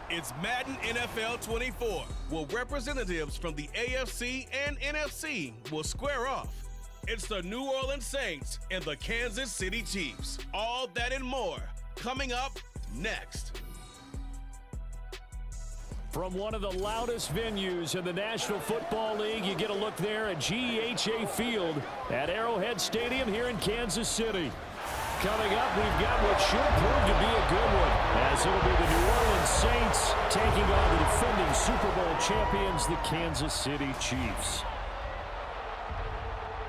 It's Madden NFL 24, where representatives from the AFC and NFC will square off. It's the New Orleans Saints and the Kansas City Chiefs. All that and more coming up next. From one of the loudest venues in the National Football League, you get a look there at GEHA Field at Arrowhead Stadium here in Kansas City. Coming up, we've got what should prove to be a good one, as it'll be the New Orleans Saints taking on the defending Super Bowl champions, the Kansas City Chiefs.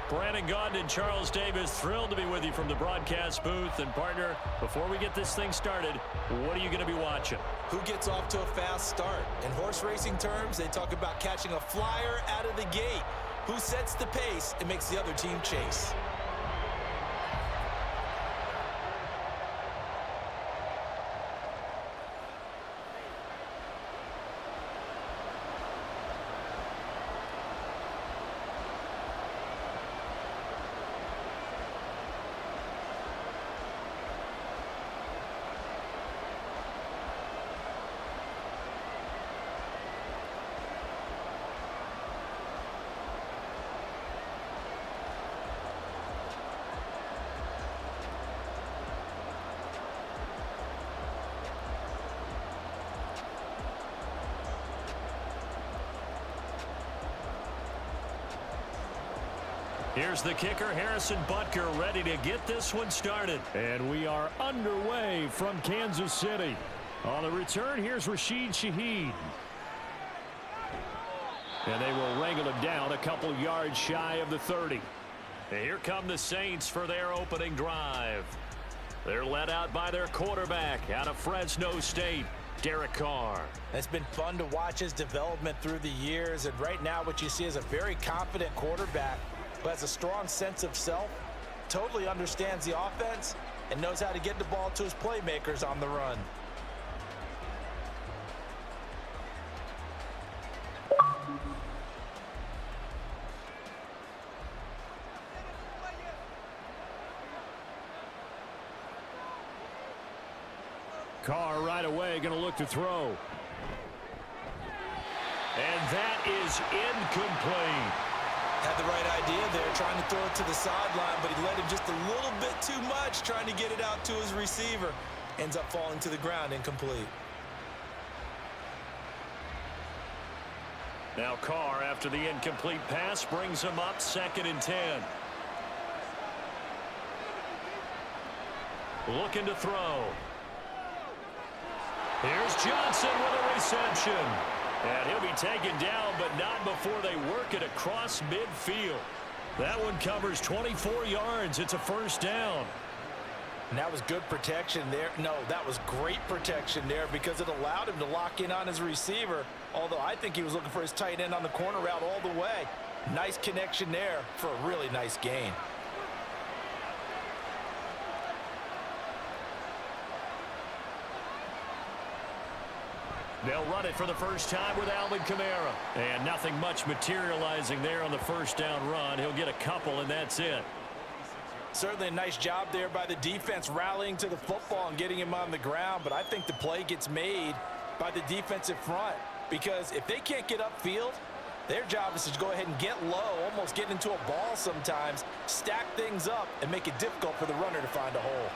Brandon Gaudin and Charles Davis, thrilled to be with you from the broadcast booth. And partner, before we get this thing started, what are you going to be watching? Who gets off to a fast start? In horse racing terms, they talk about catching a flyer out of the gate. Who sets the pace and makes the other team chase? Here's the kicker, Harrison Butker, ready to get this one started. And we are underway from Kansas City. On the return, here's Rashid Shaheed. And they will wrangle him down a couple yards shy of the 30. And here come the Saints for their opening drive. They're led out by their quarterback out of Fresno State, Derek Carr. It's been fun to watch his development through the years. And right now what you see is a very confident quarterback who has a strong sense of self, totally understands the offense, and knows how to get the ball to his playmakers on the run. Carr right away going to look to throw. And that is incomplete. Had the right idea there, trying to throw it to the sideline, but he led him just a little bit too much, trying to get it out to his receiver. Ends up falling to the ground, incomplete. Now Carr, after the incomplete pass, brings him up 2nd and 10. Looking to throw. Here's Johnson with a reception. And he'll be taken down, but not before they work it across midfield. That one covers 24 yards. It's a first down. And that was good protection there. No, that was great protection there because it allowed him to lock in on his receiver, although I think he was looking for his tight end on the corner route all the way. Nice connection there for a really nice gain. They'll run it for the first time with Alvin Kamara. And nothing much materializing there on the first down run. He'll get a couple, and that's it. Certainly a nice job there by the defense rallying to the football and getting him on the ground. But I think the play gets made by the defensive front because if they can't get upfield, their job is to go ahead and get low, almost get into a ball sometimes, stack things up, and make it difficult for the runner to find a hole.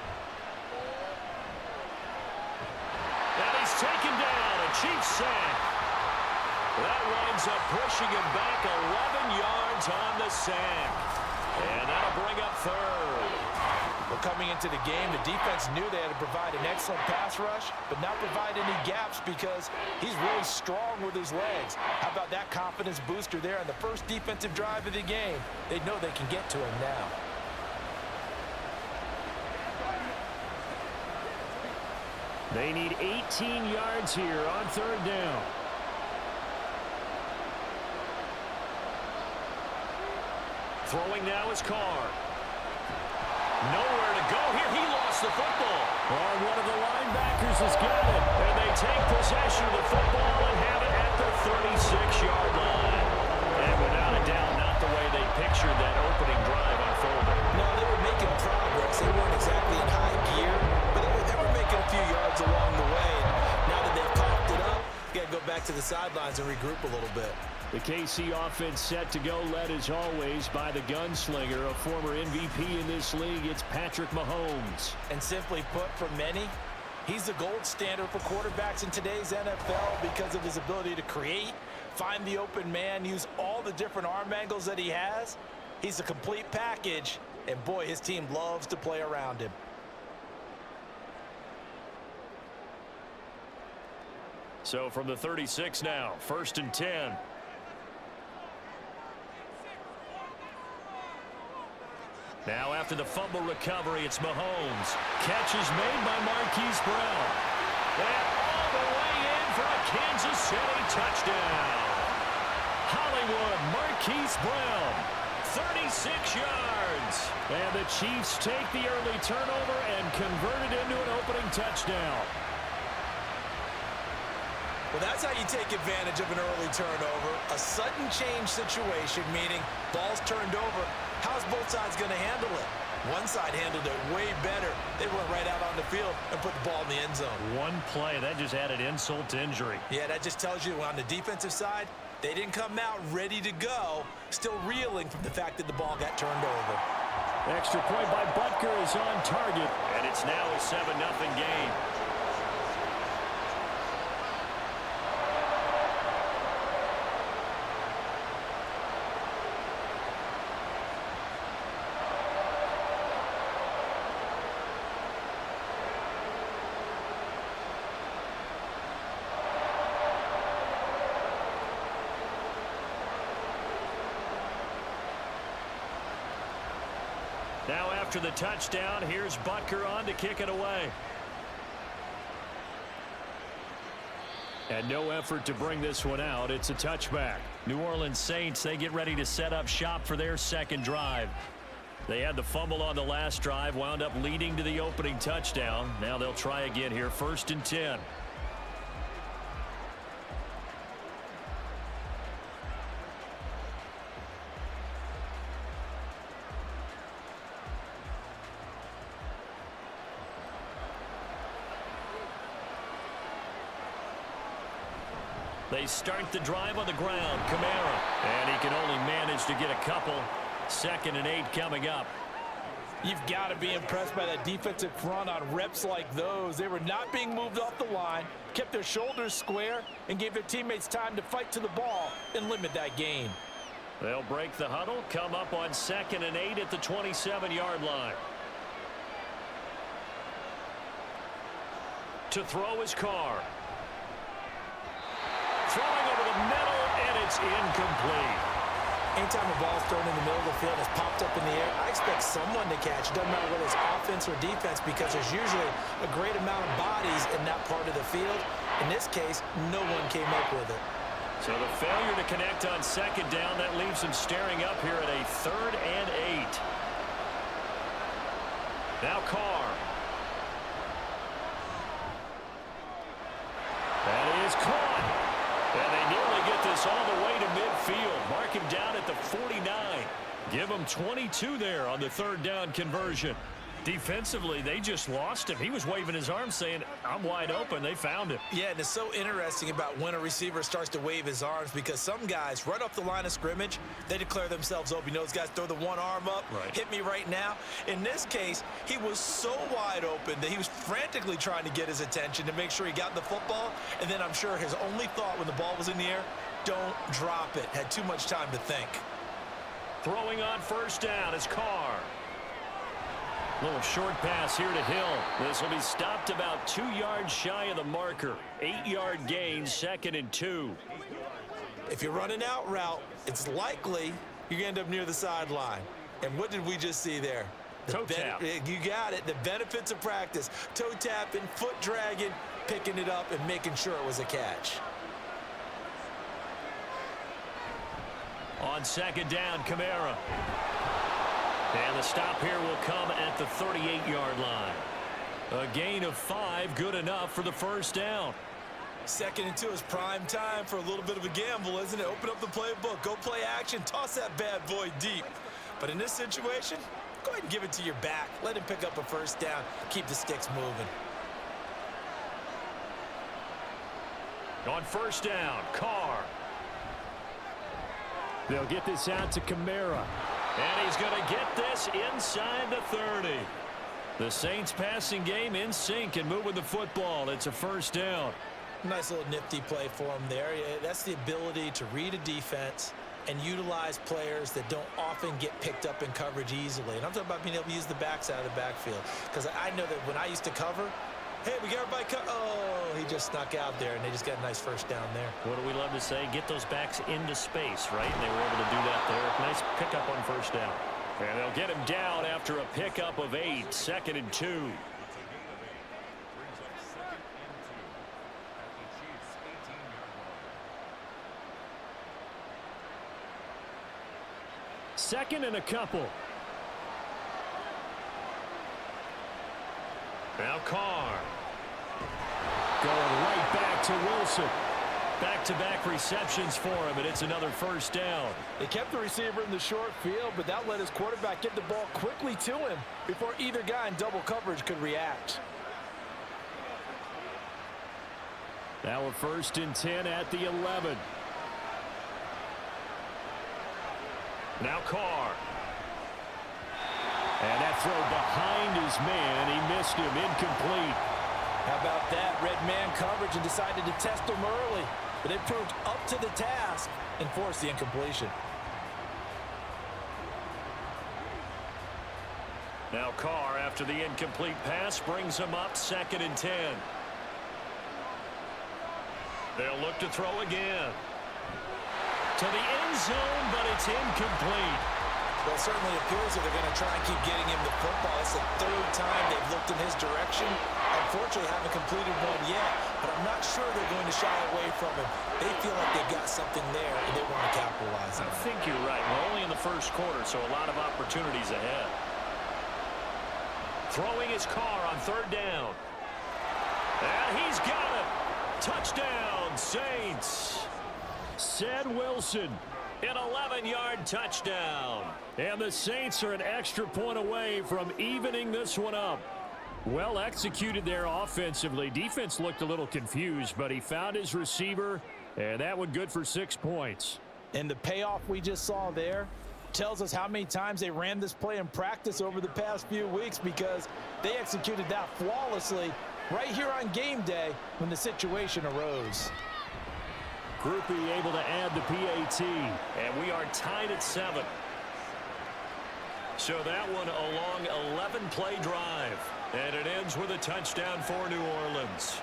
And he's taken down. Chiefs sack. That winds up pushing him back 11 yards on the sack. And that'll bring up 3rd. Well, coming into the game, the defense knew they had to provide an excellent pass rush, but not provide any gaps because he's really strong with his legs. How about that confidence booster there on the first defensive drive of the game? They know they can get to him now. They need 18 yards here on 3rd down. Throwing now is Carr. Nowhere to go here. He lost the football. Oh, one of the linebackers has got it. And they take possession of the football and have it at the 36-yard line. And without a doubt, not the way they pictured that opening drive unfolding. No, they were making progress. They weren't exactly in high gear, but they were making a few yards along the way. Now that they've coughed it up, to the sidelines and regroup a little bit. The KC offense set to go, led as always by the gunslinger, a former MVP in this league. It's Patrick Mahomes. And simply put, for many, he's the gold standard for quarterbacks in today's NFL because of his ability to create, find the open man, use all the different arm angles that he has. He's a complete package, and boy, his team loves to play around him. So from the 36 now, 1st and 10. Now after the fumble recovery, it's Mahomes. Catch is made by Marquise Brown. And all the way in for a Kansas City touchdown. Hollywood, Marquise Brown, 36 yards. And the Chiefs take the early turnover and convert it into an opening touchdown. Well, that's how you take advantage of an early turnover. A sudden change situation, meaning ball's turned over. How's both sides going to handle it? One side handled it way better. They went right out on the field and put the ball in the end zone. One play, that just added insult to injury. Yeah, that just tells you on the defensive side, they didn't come out ready to go, still reeling from the fact that the ball got turned over. Extra point by Butker is on target, and it's now a 7-0 game. Now after the touchdown, here's Butker on to kick it away. And no effort to bring this one out. It's a touchback. New Orleans Saints, they get ready to set up shop for their second drive. They had the fumble on the last drive, wound up leading to the opening touchdown. Now they'll try again here, 1st and 10. They start the drive on the ground. Kamara. And he can only manage to get a couple. 2nd and 8 coming up. You've got to be impressed by that defensive front on reps like those. They were not being moved off the line, kept their shoulders square, and gave their teammates time to fight to the ball and limit that gain. They'll break the huddle, come up on 2nd and 8 at the 27-yard line. To throw his Carr. Throwing over the middle, and it's incomplete. Anytime a ball's thrown in the middle of the field and it's popped up in the air, I expect someone to catch. It doesn't matter whether it's offense or defense because there's usually a great amount of bodies in that part of the field. In this case, no one came up with it. So the failure to connect on 2nd down, that leaves him staring up here at a 3rd and 8. Now Carr. That is caught. And they nearly get this all the way to midfield. Mark him down at the 49. Give him 22 there on the 3rd down conversion. Defensively, they just lost him. He was waving his arms saying, I'm wide open. They found him. Yeah, and it's so interesting about when a receiver starts to wave his arms because some guys, right off the line of scrimmage, they declare themselves open. You know, those guys throw the one arm up, right. Hit me right now. In this case, he was so wide open that he was frantically trying to get his attention to make sure he got the football. And then I'm sure his only thought when the ball was in the air, don't drop it. Had too much time to think. Throwing on 1st down is Carr. Little short pass here to Hill. This will be stopped about 2 yards shy of the marker. 8-yard gain, 2nd and 2. If you're running out route, it's likely you're going to end up near the sideline. And what did we just see there? Toe tap. You got it. The benefits of practice. Toe tapping, foot dragging, picking it up, and making sure it was a catch. On 2nd down, Kamara. And the stop here will come at the 38-yard line. A gain of 5, good enough for the 1st down. 2nd and 2 is prime time for a little bit of a gamble, isn't it? Open up the playbook, go play action, toss that bad boy deep. But in this situation, go ahead and give it to your back. Let him pick up a 1st down, keep the sticks moving. On first down, Carr. They'll get this out to Kamara. And he's going to get this inside the 30. The Saints passing game in sync and moving the football. It's a first down. Nice little nifty play for him there. That's the ability to read a defense and utilize players that don't often get picked up in coverage easily. And I'm talking about being able to use the backside of the backfield. Because I know that when I used to cover, hey, we got everybody oh, he just snuck out there, and they just got a nice first down there. What do we love to say? Get those backs into space, right? And they were able to do that there. Nice pickup on first down. And they'll get him down after a pickup of 8, 2nd and 2. Second and a couple. Now Carr. Going right back to Wilson. Back-to-back receptions for him, and it's another first down. They kept the receiver in the short field, but that let his quarterback get the ball quickly to him before either guy in double coverage could react. Now a 1st and 10 at the 11. Now Carr. And that throw behind his man. He missed him. Incomplete. How about that? Red man coverage and decided to test him early. But they proved up to the task and forced the incompletion. Now Carr, after the incomplete pass, brings him up 2nd and 10. They'll look to throw again. To the end zone, but it's incomplete. Well, it certainly appears that they're going to try and keep getting him the football. It's the 3rd time they've looked in his direction. Unfortunately, haven't completed one yet, but I'm not sure they're going to shy away from him. They feel like they've got something there, and they want to capitalize on it. I think you're right. We're only in the first quarter, so a lot of opportunities ahead. Throwing his Carr on 3rd down. And he's got it. Touchdown, Saints. Said Wilson. An 11-yard touchdown. And the Saints are an extra point away from evening this one up. Well executed there offensively. Defense looked a little confused, but he found his receiver, and that one good for 6 points. And the payoff we just saw there tells us how many times they ran this play in practice over the past few weeks, because they executed that flawlessly right here on game day when the situation arose. Groupie able to add the PAT, and we are tied at 7. So that one a long 11-play drive, and it ends with a touchdown for New Orleans.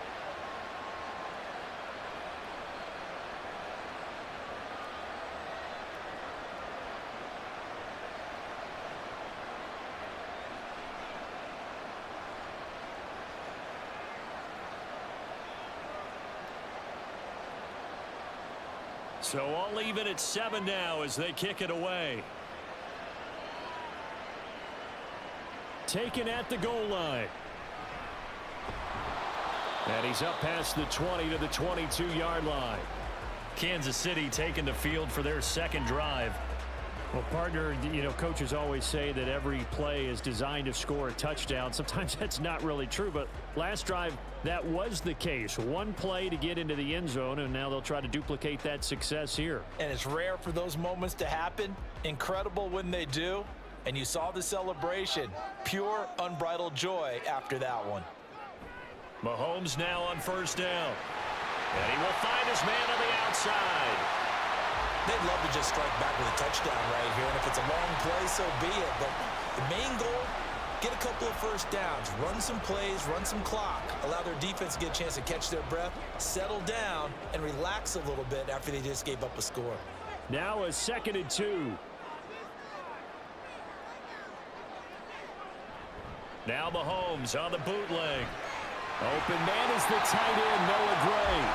So all even at 7 now as they kick it away. Taken at the goal line. And he's up past the 20 to the 22-yard line. Kansas City taking the field for their 2nd drive. Well, partner, you know, coaches always say that every play is designed to score a touchdown. Sometimes that's not really true, but last drive, that was the case. One play to get into the end zone, and now they'll try to duplicate that success here. And it's rare for those moments to happen. Incredible when they do. And you saw the celebration. Pure, unbridled joy after that one. Mahomes now on 1st down. And he will find his man on the outside. They'd love to just strike back with a touchdown right here, and if it's a long play, so be it. But the main goal, get a couple of first downs, run some plays, run some clock, allow their defense to get a chance to catch their breath, settle down, and relax a little bit after they just gave up a score. Now a 2nd and 2. Now Mahomes on the bootleg. Open man is the tight end, Noah Gray.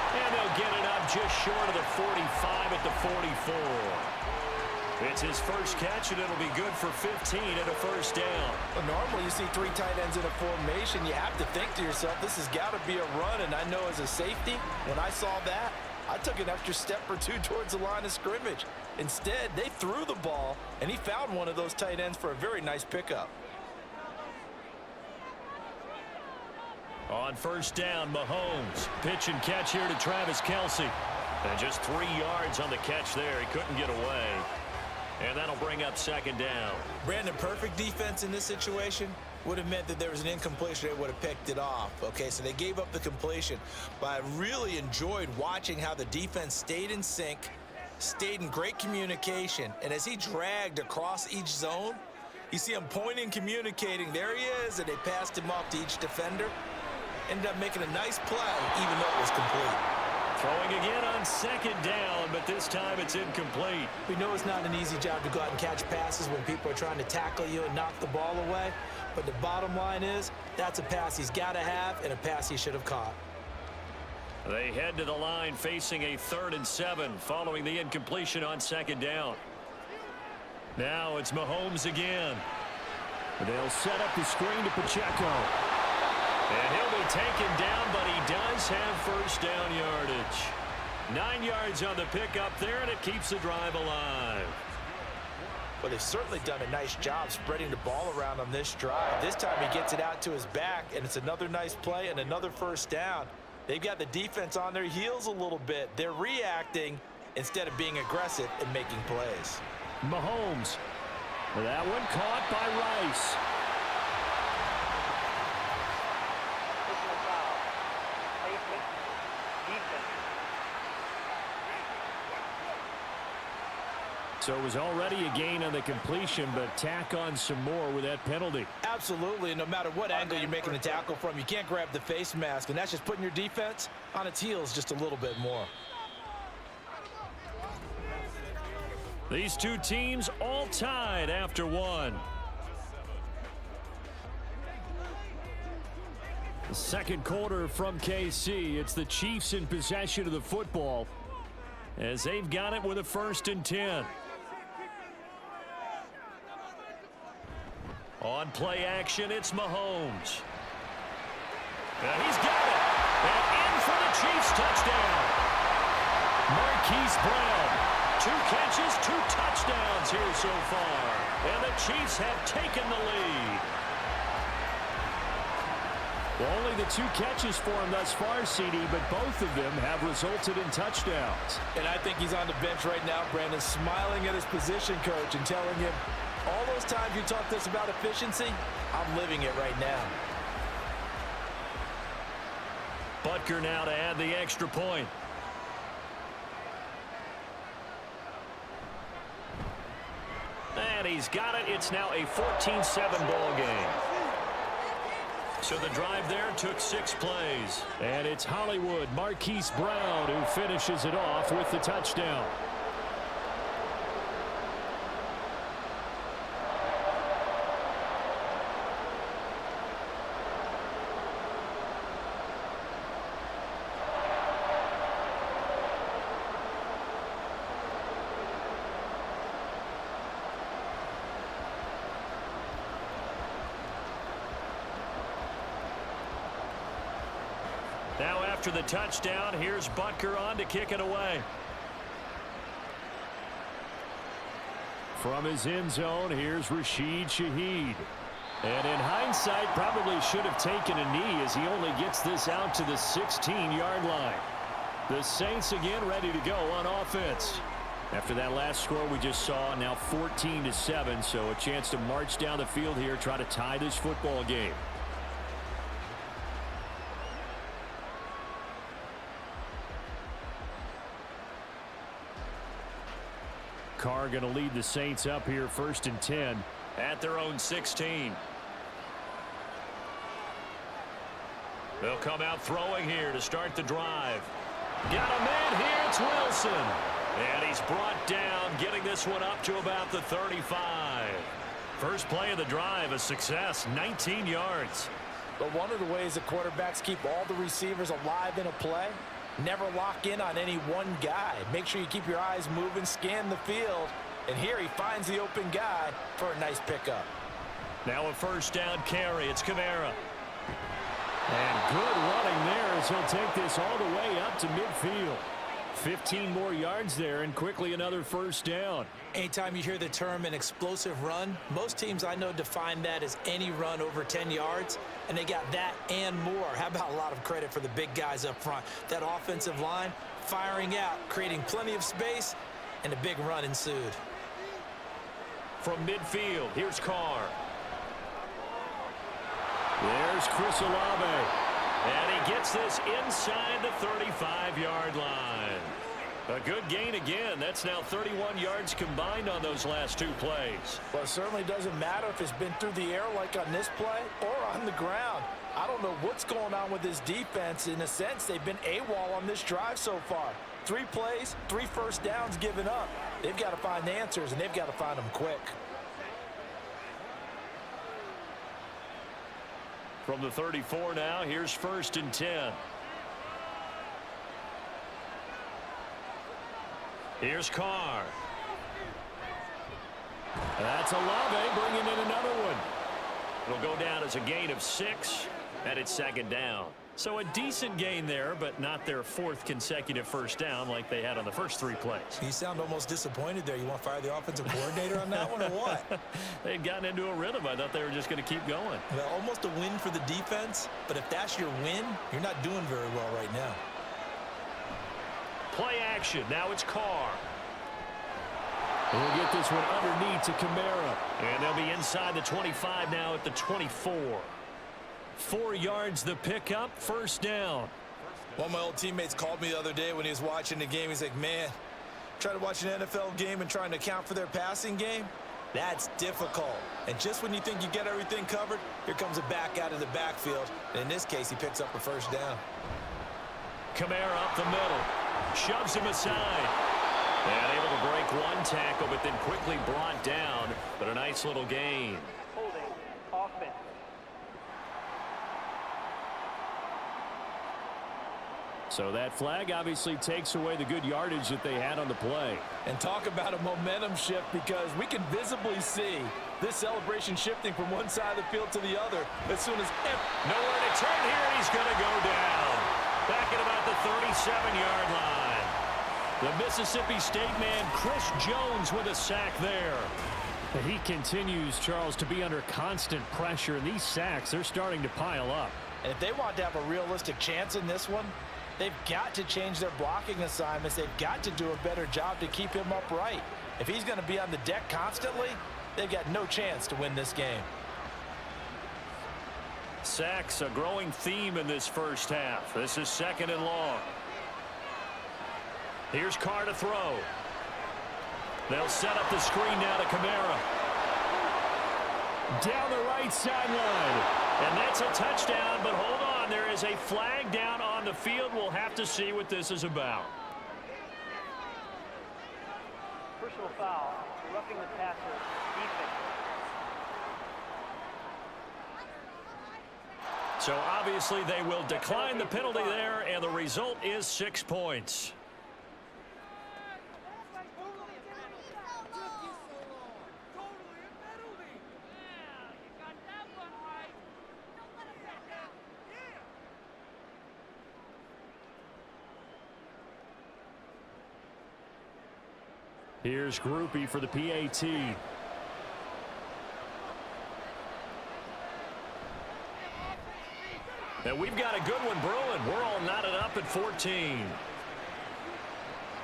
And they'll get it up just short of the 45 at the 44. It's his first catch, and it'll be good for 15 and a first down. Well, normally you see 3 tight ends in a formation. You have to think to yourself, this has got to be a run. And I know as a safety, when I saw that, I took an extra step or 2 towards the line of scrimmage. Instead, they threw the ball, and he found one of those tight ends for a very nice pickup. On first down, Mahomes. Pitch and catch here to Travis Kelce. And just 3 yards on the catch there. He couldn't get away. And that'll bring up second down. Brandon, perfect defense in this situation would have meant that there was an incompletion. They would have picked it off. Okay, so they gave up the completion. But I really enjoyed watching how the defense stayed in sync, stayed in great communication. And as he dragged across each zone, you see him pointing, communicating. There he is, and they passed him off to each defender. Ended up making a nice play, even though it was complete. Throwing again on second down, but this time it's incomplete. We know it's not an easy job to go out and catch passes when people are trying to tackle you and knock the ball away. But the bottom line is, that's a pass he's got to have and a pass he should have caught. They head to the line facing a 3rd and 7 following the incompletion on second down. Now it's Mahomes again. They'll set up the screen to Pacheco. And he'll be taken down, but he does have first down yardage. 9 yards on the pickup there, and it keeps the drive alive. Well, they've certainly done a nice job spreading the ball around on this drive. This time he gets it out to his back, and it's another nice play and another first down. They've got the defense on their heels a little bit. They're reacting instead of being aggressive and making plays. Mahomes. That one caught by Rice. So it was already a gain on the completion, but tack on some more with that penalty. Absolutely, and no matter what angle you're making the tackle from, you can't grab the face mask, and that's just putting your defense on its heels just a little bit more. These two teams all tied after one. The second quarter from KC. It's the Chiefs in possession of the football as they've got it with a 1st and 10. On play action, it's Mahomes. And he's got it. And in for the Chiefs touchdown. Marquise Brown. 2 catches, 2 touchdowns here so far. And the Chiefs have taken the lead. Well, only the 2 catches for him thus far, CD, but both of them have resulted in touchdowns. And I think he's on the bench right now, Brandon, smiling at his position coach and telling him, all those times you talked to us about efficiency, I'm living it right now. Butker now to add the extra point. And he's got it. It's now a 14-7 ball game. So the drive there took 6 plays. And it's Hollywood, Marquise Brown, who finishes it off with the touchdown. Now after the touchdown, here's Butker on to kick it away. From his end zone, here's Rashid Shaheed. And in hindsight, probably should have taken a knee as he only gets this out to the 16-yard line. The Saints again ready to go on offense. After that last score we just saw, now 14-7, so a chance to march down the field here, try to tie this football game. Carr going to lead the Saints up here 1st and 10 at their own 16. They'll come out throwing here to start the drive. Got a man here. It's Wilson. And he's brought down, getting this one up to about the 35. First play of the drive, a success, 19 yards. But one of the ways that quarterbacks keep all the receivers alive in a play, never lock in on any one guy. Make sure you keep your eyes moving, scan the field. And here he finds the open guy for a nice pickup. Now a first down carry. It's Kamara. And good running there as he'll take this all the way up to midfield. 15 more yards there and quickly another first down. Anytime you hear the term an explosive run, most teams I know define that as any run over 10 yards, and they got that and more. How about a lot of credit for the big guys up front? That offensive line firing out, creating plenty of space, and a big run ensued. From midfield, here's Carr. There's Chris Olave. And he gets this inside the 35-yard line. A good gain again. That's now 31 yards combined on those last two plays. Well, it certainly doesn't matter if it's been through the air like on this play or on the ground. I don't know what's going on with this defense. In a sense, they've been AWOL on this drive so far. 3 plays, 3 first downs given up. They've got to find answers, and they've got to find them quick. From the 34 now, here's 1st and 10. Here's Carr. That's Olave bringing in another one. It'll go down as a gain of 6, and it's 2nd down. So a decent gain there, but not their 4th consecutive first down like they had on the first 3 plays. You sound almost disappointed there. You want to fire the offensive coordinator on that one or what? They'd gotten into a rhythm. I thought they were just going to keep going. Well, almost a win for the defense, but if that's your win, you're not doing very well right now. Play action. Now it's Carr. We'll get this one underneath to Kamara. And they'll be inside the 25 now at the 24. 4 yards the pickup, 1st down. One of my old teammates called me the other day when he was watching the game. He's like, man, trying to watch an NFL game and trying to account for their passing game, that's difficult. And just when you think you get everything covered, here comes a back out of the backfield. And in this case, he picks up a 1st down. Kamara up the middle. Shoves him aside. And able to break one tackle, but then quickly brought down. But a nice little gain. Holding offense. So that flag obviously takes away the good yardage that they had on the play. And talk about a momentum shift, because we can visibly see this celebration shifting from one side of the field to the other as soon as nowhere to turn here, and he's going to go down. Back at about the 37-yard line. The Mississippi State man, Chris Jones, with a sack there. He continues, Charles, to be under constant pressure, and these sacks, they're starting to pile up. And if they want to have a realistic chance in this one, they've got to change their blocking assignments. They've got to do a better job to keep him upright. If he's going to be on the deck constantly, they've got no chance to win this game. Sacks, a growing theme in this first half. This is 2nd and long. Here's Carr to throw. They'll set up the screen now to Kamara. Down the right sideline. And that's a touchdown, but hold on. There is a flag down on the field. We'll have to see what this is about. Personal foul, roughing the passer, defense. So obviously they will decline the penalty there, and the result is 6 points. Here's Groupie for the PAT. And we've got a good one brewing. We're all knotted up at 14.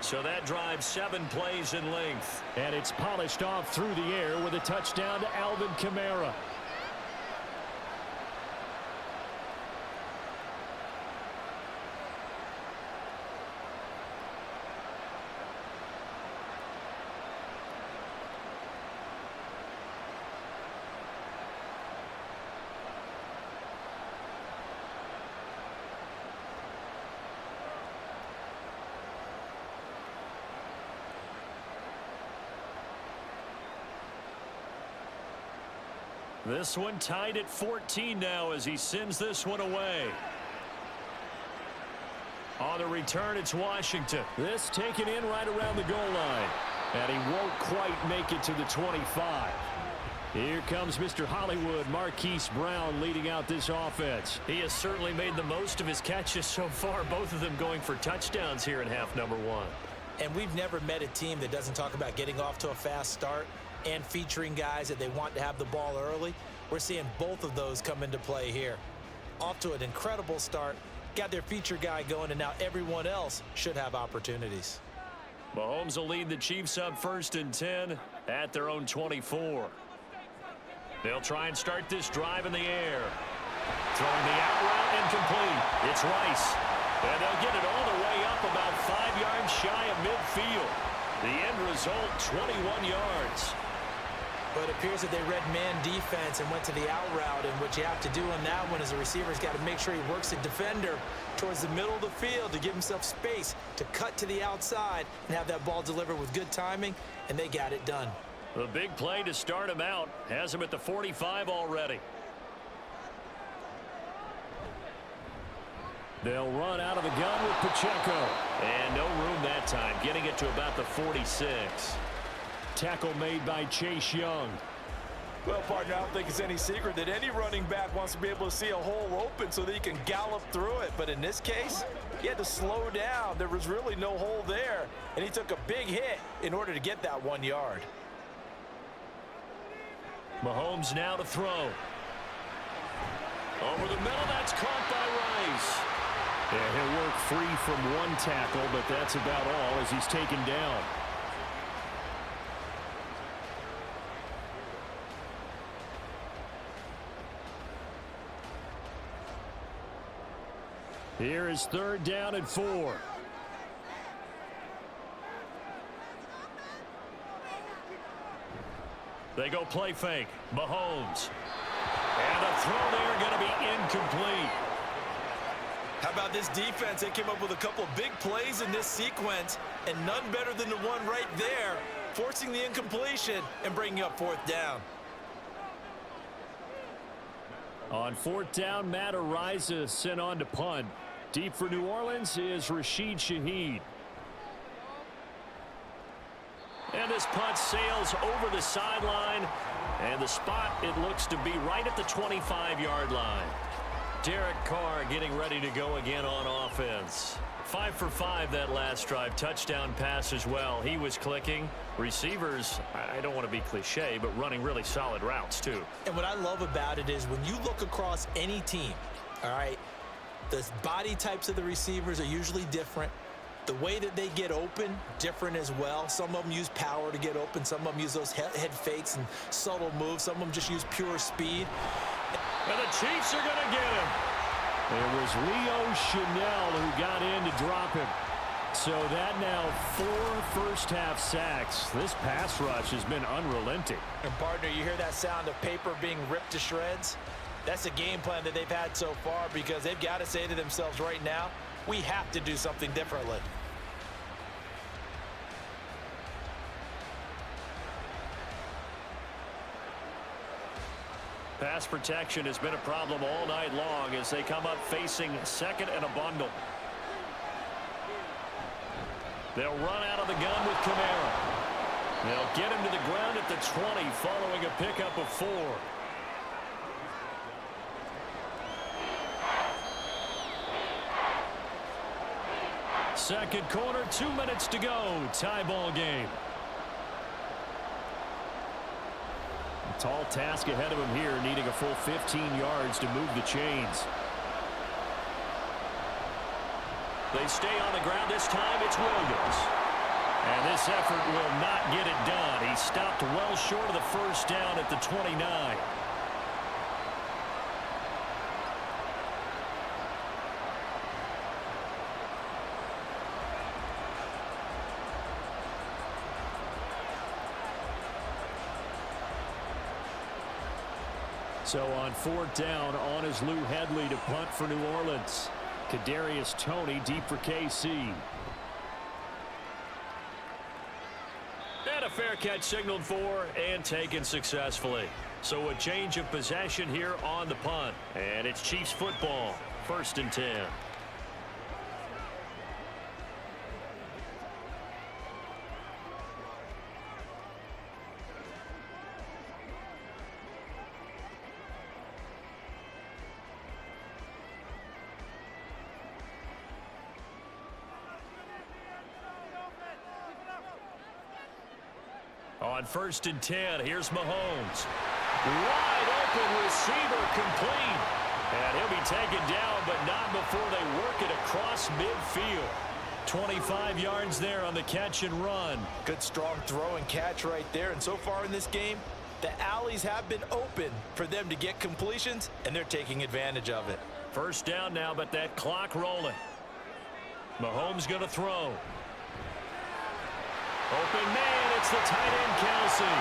So that drives 7 plays in length. And it's polished off through the air with a touchdown to Alvin Kamara. This one tied at 14 now as he sends this one away. On the return, it's Washington. This taken in right around the goal line. And he won't quite make it to the 25. Here comes Mr. Hollywood, Marquise Brown, leading out this offense. He has certainly made the most of his catches so far, both of them going for touchdowns here in half number 1. And we've never met a team that doesn't talk about getting off to a fast start and featuring guys that they want to have the ball early. We're seeing both of those come into play here. Off to an incredible start, got their feature guy going, and now everyone else should have opportunities. Mahomes will lead the Chiefs up 1st and 10 at their own 24. They'll try and start this drive in the air. Throwing the out route incomplete. It's Rice. And they'll get it all the way up about 5 yards shy of midfield. The end result, 21 yards. But it appears that they read man defense and went to the out route. And what you have to do on that one is the receiver's got to make sure he works the defender towards the middle of the field to give himself space to cut to the outside and have that ball delivered with good timing, and they got it done. The big play to start him out has him at the 45 already. They'll run out of the gun with Pacheco. And no room that time, getting it to about the 46. Tackle made by Chase Young. Well, partner, I don't think it's any secret that any running back wants to be able to see a hole open so that he can gallop through it. But in this case, he had to slow down. There was really no hole there, and he took a big hit in order to get that 1 yard. Mahomes now to throw. Over the middle, that's caught by Rice. Yeah, he'll work free from one tackle, but that's about all as he's taken down. Here is 3rd down and 4. They go play fake. Mahomes. And a throw there going to be incomplete. How about this defense? They came up with a couple big plays in this sequence, and none better than the one right there, forcing the incompletion and bringing up 4th down. On 4th down, Matt Ariza sent on to punt. Deep for New Orleans is Rashid Shaheed. And this punt sails over the sideline, and the spot, it looks to be right at the 25-yard line. Derek Carr getting ready to go again on offense. 5 for 5 that last drive. Touchdown pass as well. He was clicking. Receivers, I don't want to be cliche, but running really solid routes too. And what I love about it is when you look across any team, all right, the body types of the receivers are usually different. The way that they get open, different as well. Some of them use power to get open. Some of them use those head fakes and subtle moves. Some of them just use pure speed. And the Chiefs are going to get him. It was Leo Chanel who got in to drop him. So that now 4 first-half sacks. This pass rush has been unrelenting. And partner, you hear that sound of paper being ripped to shreds? That's the game plan that they've had so far, because they've got to say to themselves right now, we have to do something differently. Pass protection has been a problem all night long as they come up facing 2nd and a bundle. They'll run out of the gun with Kamara. They'll get him to the ground at the 20 following a pickup of 4. Second quarter, 2 minutes to go. Tie ball game. A tall task ahead of him here, needing a full 15 yards to move the chains. They stay on the ground. This time it's Williams. And this effort will not get it done. He stopped well short of the first down at the 29. So on 4th down, on is Lou Hedley to punt for New Orleans. Kadarius Toney deep for KC. And a fair catch signaled for and taken successfully. So a change of possession here on the punt. And it's Chiefs football, 1st and 10. On 1st and 10, here's Mahomes. Wide open receiver complete. And he'll be taken down, but not before they work it across midfield. 25 yards there on the catch and run. Good strong throw and catch right there. And so far in this game, the alleys have been open for them to get completions, and they're taking advantage of it. First down now, but that clock rolling. Mahomes going to throw. Open man, it's the tight end, Kelsey.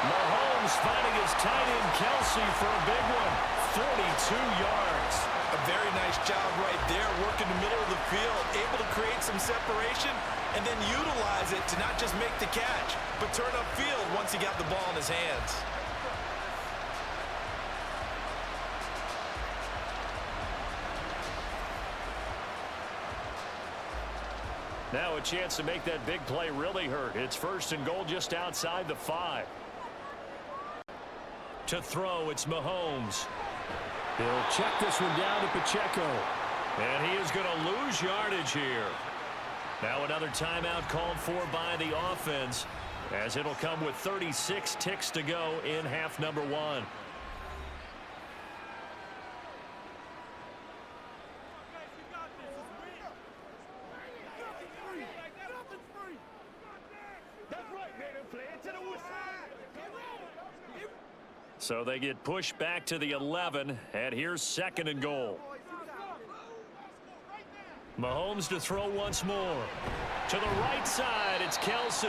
Mahomes finding his tight end, Kelsey, for a big one. 42 yards. A very nice job right there, working the middle of the field, able to create some separation, and then utilize it to not just make the catch, but turn upfield once he got the ball in his hands. Now a chance to make that big play really hurt. It's 1st and goal just outside the 5. To throw, it's Mahomes. He'll check this one down to Pacheco. And he is going to lose yardage here. Now another timeout called for by the offense, as it'll come with 36 ticks to go in half number 1. So they get pushed back to the 11, and here's 2nd and goal. Mahomes to throw once more. To the right side, it's Kelsey.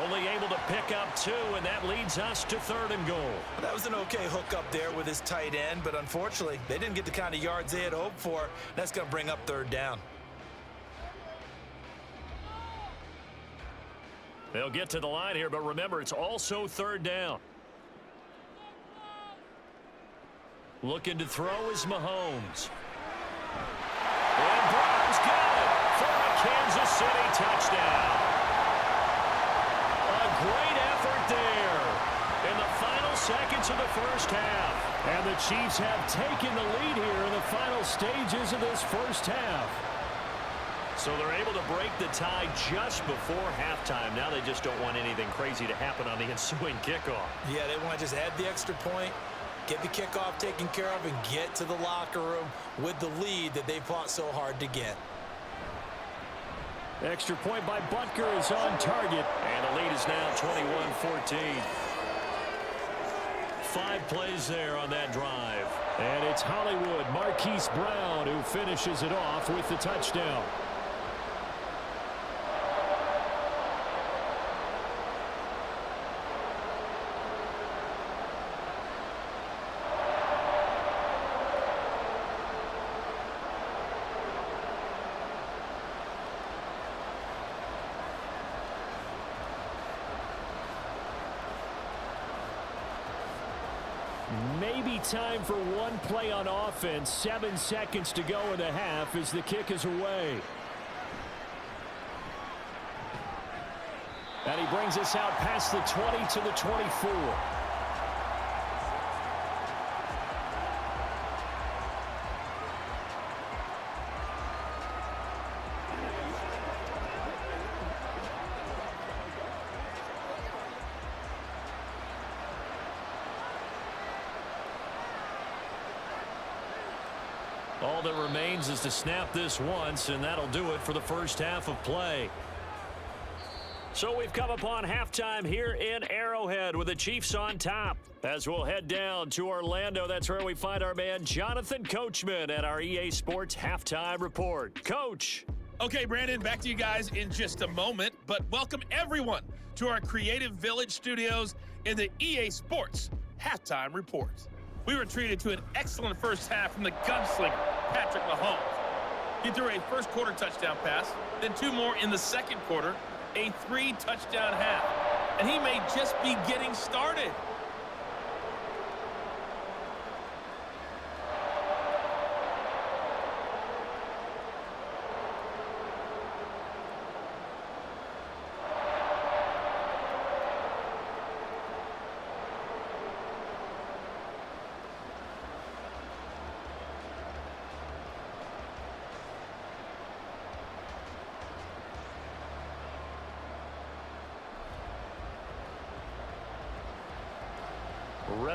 Only able to pick up 2, and that leads us to 3rd and goal. That was an okay hook up there with his tight end, but unfortunately, they didn't get the kind of yards they had hoped for. That's going to bring up 3rd down. They'll get to the line here, but remember, it's also 3rd down. Looking to throw is Mahomes. And Brown's got it for a Kansas City touchdown. A great effort there in the final seconds of the first half. And the Chiefs have taken the lead here in the final stages of this first half. So they're able to break the tie just before halftime. Now they just don't want anything crazy to happen on the ensuing kickoff. Yeah, they want to just add the extra point, get the kickoff taken care of, and get to the locker room with the lead that they fought so hard to get. Extra point by Butker is on target, and the lead is now 21-14. 5 plays there on that drive. And it's Hollywood Marquise Brown who finishes it off with the touchdown. Maybe time for one play on offense. 7 seconds to go in the half as the kick is away. And he brings us out past the 20 to the 24. All that remains is to snap this once, and that'll do it for the first half of play. So we've come upon halftime here in Arrowhead with the Chiefs on top. As we'll head down to Orlando, that's where we find our man Jonathan Coachman at our EA Sports Halftime Report. Coach. Okay, Brandon, back to you guys in just a moment, but welcome everyone to our Creative Village studios in the EA Sports Halftime Report. We were treated to an excellent first half from the gunslinger, Patrick Mahomes. He threw a first quarter touchdown pass, then 2 more in the second quarter, a 3-touchdown half. And he may just be getting started.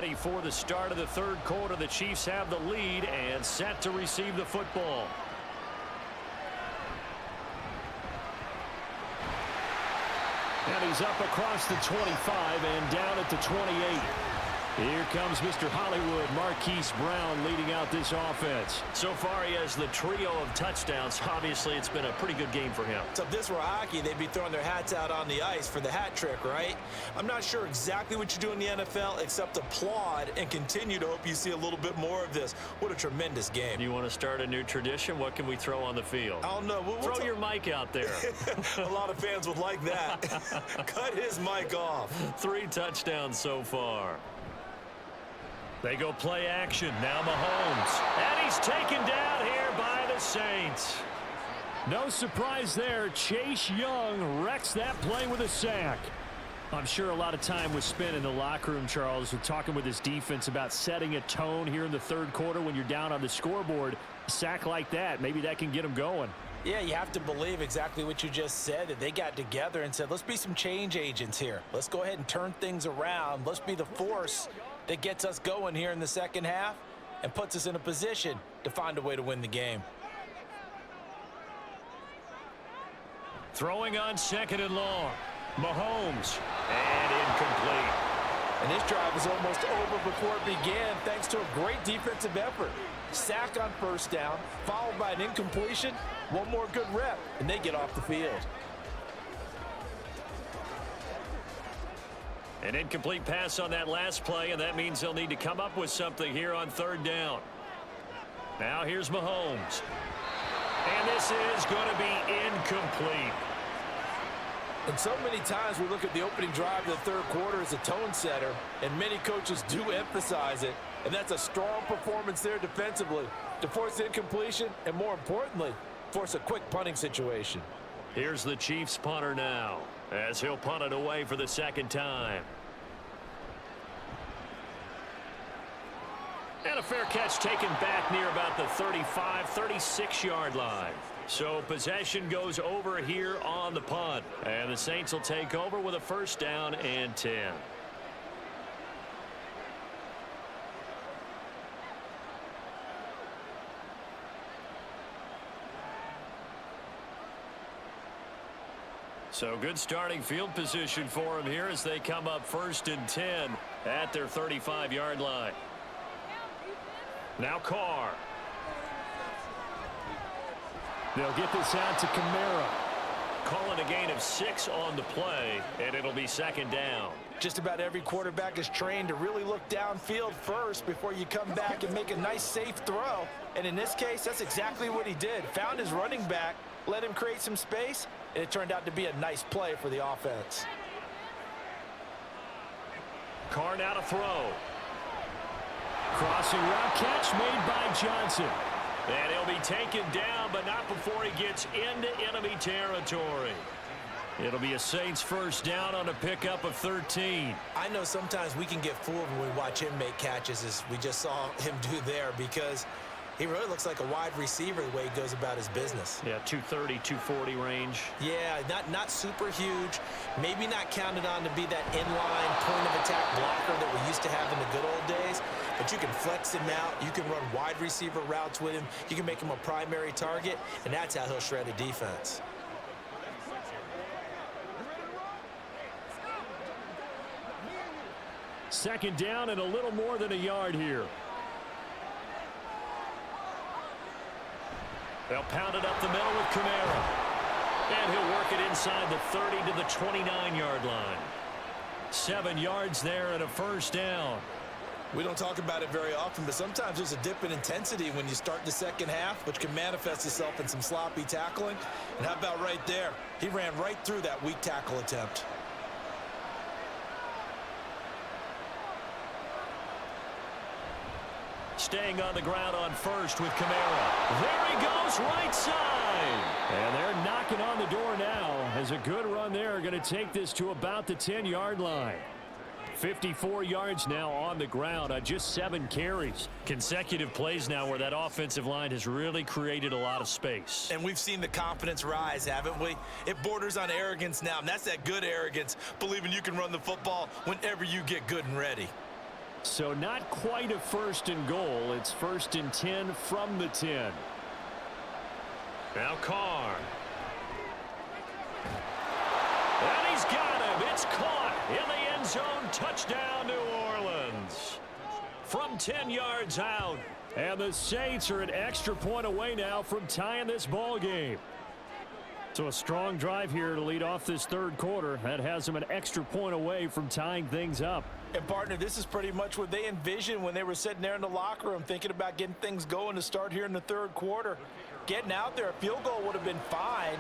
Ready for the start of the third quarter. The Chiefs have the lead and set to receive the football. And he's up across the 25 and down at the 28. Here comes Mr. Hollywood, Marquise Brown, leading out this offense. So far, he has the trio of touchdowns. Obviously, it's been a pretty good game for him. So if this were hockey, they'd be throwing their hats out on the ice for the hat trick, right? I'm not sure exactly what you do in the NFL except applaud and continue to hope you see a little bit more of this. What a tremendous game. You want to start a new tradition? What can we throw on the field? I don't know. Throw your mic out there. A lot of fans would like that. Cut his mic off. 3 touchdowns so far. They go play action. Now Mahomes. And he's taken down here by the Saints. No surprise there. Chase Young wrecks that play with a sack. I'm sure a lot of time was spent in the locker room, Charles, with talking with his defense about setting a tone here in the third quarter when you're down on the scoreboard. A sack like that, maybe that can get them going. Yeah, you have to believe exactly what you just said, that they got together and said, let's be some change agents here. Let's go ahead and turn things around. Let's be the force that gets us going here in the second half and puts us in a position to find a way to win the game. Throwing on second and long. Mahomes. And incomplete. And this drive was almost over before it began thanks to a great defensive effort. Sack on first down, followed by an incompletion. One more good rep, and they get off the field. An incomplete pass on that last play, and that means they'll need to come up with something here on third down. Now here's Mahomes. And this is going to be incomplete. And so many times we look at the opening drive of the third quarter as a tone setter, and many coaches do emphasize it, and that's a strong performance there defensively to force incompletion and, more importantly, force a quick punting situation. Here's the Chiefs punter now, as he'll punt it away for the second time. And a fair catch taken back near about the 35, 36-yard line. So possession goes over here on the punt. And the Saints will take over with a first down and 10. So good starting field position for them here as they come up first and 10 at their 35-yard line. Now Carr. They'll get this out to Kamara. Calling a gain of 6 on the play, and it'll be second down. Just about every quarterback is trained to really look downfield first before you come back and make a nice, safe throw. And in this case, that's exactly what he did. Found his running back, let him create some space, and it turned out to be a nice play for the offense. Carr now to throw. Crossing route catch made by Johnson. And he'll be taken down, but not before he gets into enemy territory. It'll be a Saints first down on a pickup of 13. I know sometimes we can get fooled when we watch him make catches, as we just saw him do there, because he really looks like a wide receiver the way he goes about his business. Yeah, 230, 240 range. Yeah, not super huge. Maybe not counted on to be that inline point-of-attack blocker that we used to have in the good old days. But you can flex him out. You can run wide receiver routes with him. You can make him a primary target, and that's how he'll shred a defense. Second down and a little more than a yard here. They'll pound it up the middle with Kamara. And he'll work it inside the 30 to the 29-yard line. 7 yards there and a first down. We don't talk about it very often, but sometimes there's a dip in intensity when you start the second half, which can manifest itself in some sloppy tackling. And how about right there? He ran right through that weak tackle attempt. Staying on the ground on first with Kamara. There he goes, right side. And they're knocking on the door now as a good run there. Going to take this to about the 10-yard line. 54 yards now on the ground on just 7 carries. Consecutive plays now where that offensive line has really created a lot of space. And we've seen the confidence rise, haven't we? It borders on arrogance now, and that's that good arrogance, believing you can run the football whenever you get good and ready. So not quite a 1st and goal. It's 1st and 10 from the 10. Now Carr. And he's got him. It's caught in the end zone. Touchdown, New Orleans. From 10 yards out. And the Saints are an extra point away now from tying this ball game. So a strong drive here to lead off this 3rd quarter. That has them an extra point away from tying things up. And, partner, this is pretty much what they envisioned when they were sitting there in the locker room thinking about getting things going to start here in the 3rd quarter. Getting out there, a field goal would have been fine.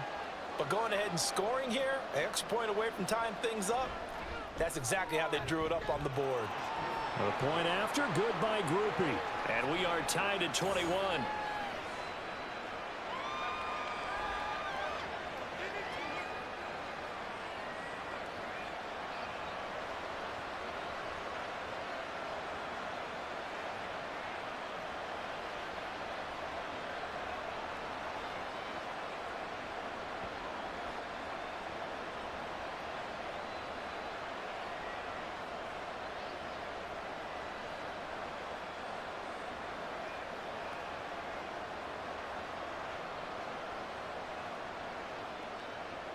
But going ahead and scoring here, an extra point away from tying things up, that's exactly how they drew it up on the board. A point after, good by Groupie. And we are tied at 21.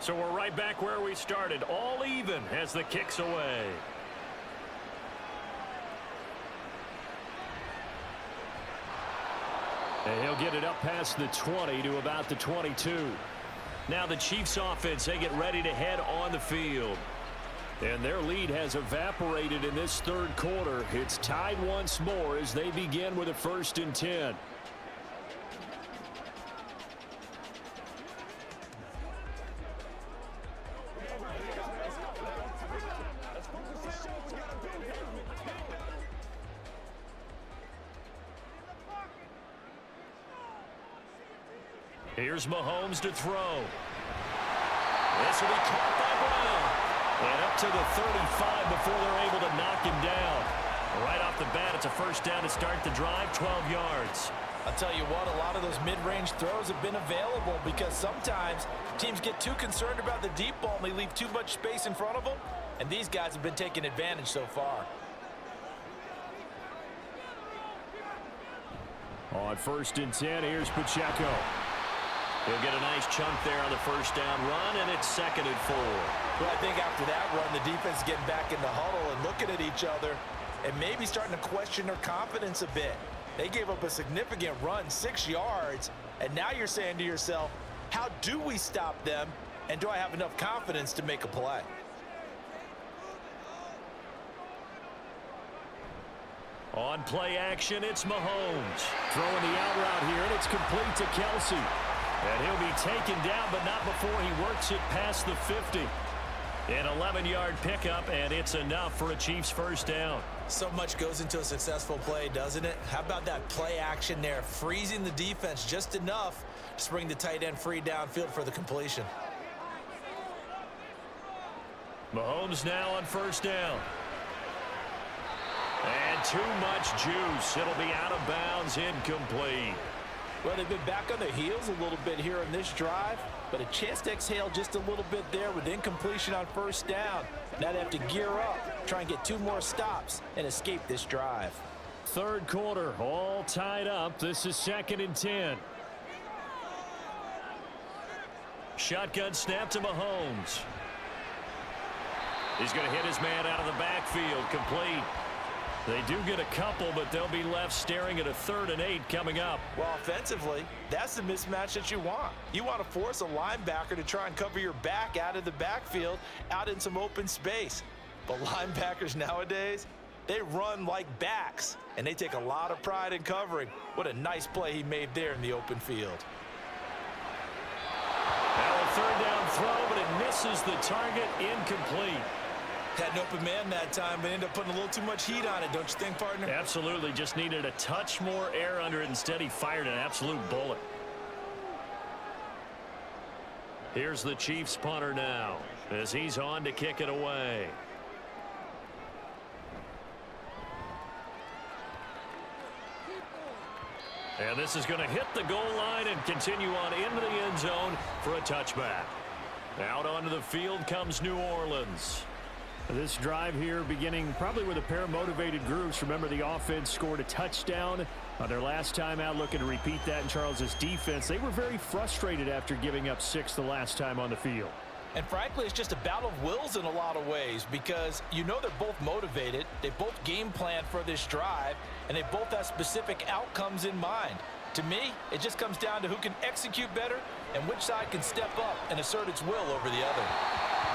So we're right back where we started, all even as the kick's away. And he'll get it up past the 20 to about the 22. Now the Chiefs offense, they get ready to head on the field. And their lead has evaporated in this 3rd quarter. It's tied once more as they begin with a 1st and 10. Here's Mahomes to throw. This will be caught by Brown. And up to the 35 before they're able to knock him down. Right off the bat, it's a 1st down to start the drive, 12 yards. I'll tell you what, a lot of those mid-range throws have been available because sometimes teams get too concerned about the deep ball and they leave too much space in front of them. And these guys have been taking advantage so far. On 1st and 10, here's Pacheco. He'll get a nice chunk there on the 1st down run, and it's 2nd and 4. Well, I think after that run, the defense is getting back in the huddle and looking at each other and maybe starting to question their confidence a bit. They gave up a significant run, 6 yards, and now you're saying to yourself, how do we stop them, and do I have enough confidence to make a play? On play action, it's Mahomes. Throwing the out route here, and it's complete to Kelsey. And he'll be taken down, but not before he works it past the 50. An 11-yard pickup, and it's enough for a Chiefs 1st down. So much goes into a successful play, doesn't it? How about that play action there, freezing the defense just enough to bring the tight end free downfield for the completion. Mahomes now on 1st down. And too much juice. It'll be out of bounds, incomplete. Well, they've been back on their heels a little bit here in this drive, but a chance to exhale just a little bit there with incompletion on 1st down. Now they have to gear up, try and get 2 more stops, and escape this drive. 3rd quarter, all tied up. This is 2nd and 10. Shotgun snap to Mahomes. He's going to hit his man out of the backfield, complete. They do get a couple, but they'll be left staring at a 3rd and 8 coming up. Well, offensively, that's the mismatch that you want. You want to force a linebacker to try and cover your back out of the backfield, out in some open space. But linebackers nowadays, they run like backs, and they take a lot of pride in covering. What a nice play he made there in the open field. Now a 3rd down throw, but it misses the target, incomplete. Had an open man that time, but ended up putting a little too much heat on it, don't you think, partner? Absolutely. Just needed a touch more air under it. Instead, he fired an absolute bullet. Here's the Chiefs punter now as he's on to kick it away. And this is going to hit the goal line and continue on into the end zone for a touchback. Out onto the field comes New Orleans. This drive here beginning probably with a pair of motivated groups. Remember, the offense scored a touchdown their last time out, looking to repeat that in Charles's defense. They were very frustrated after giving up 6 the last time on the field. And frankly, it's just a battle of wills in a lot of ways because you know they're both motivated. They both game plan for this drive, and they both have specific outcomes in mind. To me, it just comes down to who can execute better and which side can step up and assert its will over the other.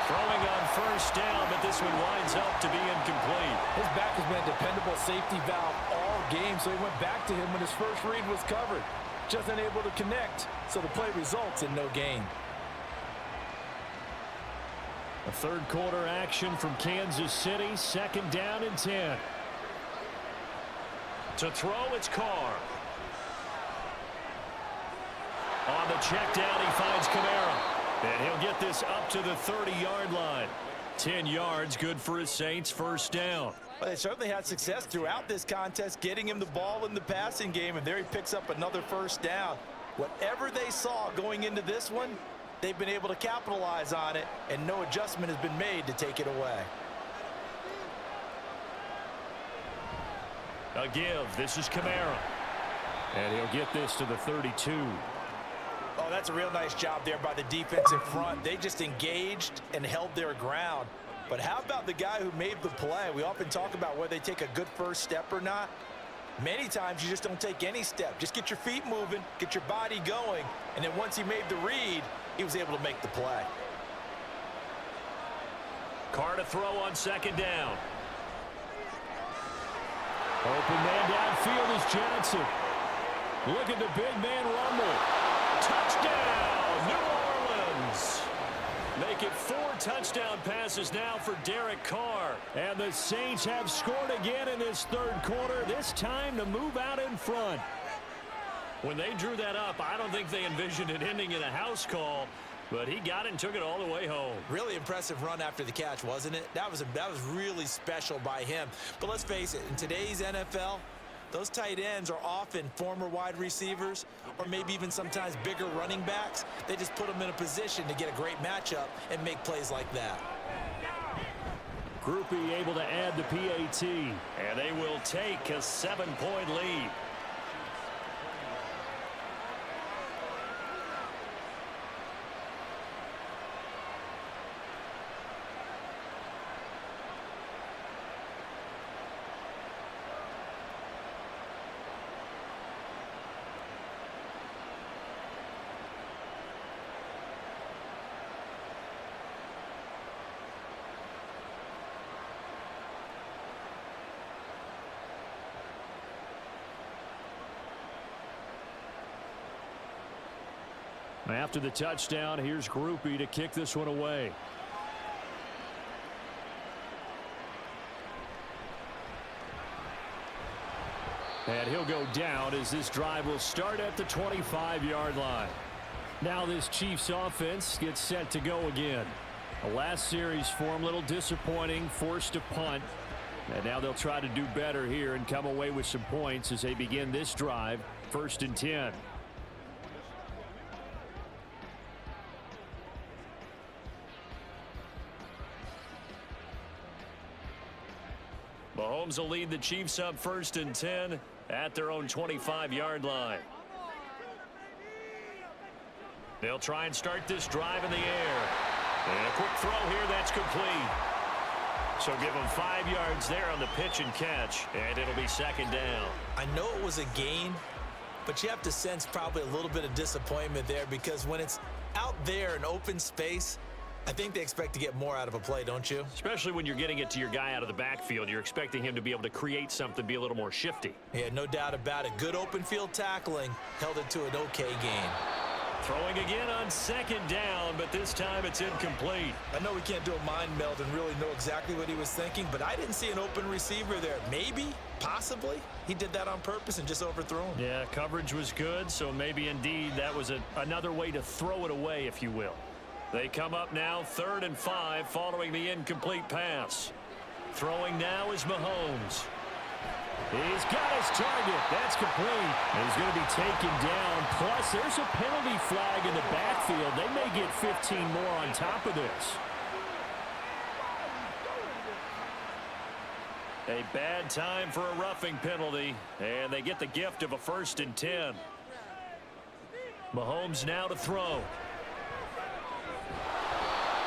Throwing on first down, but this one winds up to be incomplete. His back has been a dependable safety valve all game, so he went back to him when his first read was covered. Just unable to connect, so the play results in no gain. A third quarter action from Kansas City, 2nd down and 10. To throw, it's Carr. On the check down, he finds Kamara. And he'll get this up to the 30-yard line. 10 yards, good for his Saints, first down. Well, they certainly had success throughout this contest, getting him the ball in the passing game, and there he picks up another first down. Whatever they saw going into this one, they've been able to capitalize on it, and no adjustment has been made to take it away. A give. This is Kamara. And he'll get this to the 32. Oh, that's a real nice job there by the defensive front. They just engaged and held their ground. But how about the guy who made the play? We often talk about whether they take a good first step or not. Many times you just don't take any step. Just get your feet moving, get your body going, and then once he made the read, he was able to make the play. Carr to throw on 2nd down. Open man downfield is Johnson. Look at the big man rumble. Touchdown, New Orleans. Make it 4 touchdown passes now for Derek Carr. And the Saints have scored again in this third quarter, this time to move out in front. When they drew that up, I don't think they envisioned it ending in a house call, but he got it and took it all the way home. Really impressive run after the catch, wasn't it? That was really special by him. But let's face it, in today's NFL, those tight ends are often former wide receivers or maybe even sometimes bigger running backs. They just put them in a position to get a great matchup and make plays like that. Groupie able to add the PAT, and they will take a 7-point lead. After the touchdown, here's Groupie to kick this one away. And he'll go down as this drive will start at the 25-yard line. Now this Chiefs offense gets set to go again. The last series for them, a little disappointing, forced a punt. And now they'll try to do better here and come away with some points as they begin this drive, 1st and 10. Mahomes will lead the Chiefs up 1st and 10 at their own 25-yard line. They'll try and start this drive in the air. And a quick throw here, that's complete. So give them 5 yards there on the pitch and catch, and it'll be 2nd down. I know it was a gain, but you have to sense probably a little bit of disappointment there because when it's out there in open space, I think they expect to get more out of a play, don't you? Especially when you're getting it to your guy out of the backfield. You're expecting him to be able to create something, be a little more shifty. Yeah, no doubt about it. Good open field tackling held it to an okay gain. Throwing again on 2nd down, but this time it's incomplete. I know we can't do a mind meld and really know exactly what he was thinking, but I didn't see an open receiver there. Maybe, possibly, he did that on purpose and just overthrew him. Yeah, coverage was good, so maybe indeed that was another way to throw it away, if you will. They come up now 3rd and 5 following the incomplete pass. Throwing now is Mahomes. He's got his target. That's complete. He's going to be taken down. Plus, there's a penalty flag in the backfield. They may get 15 more on top of this. A bad time for a roughing penalty, and they get the gift of a 1st and 10. Mahomes now to throw.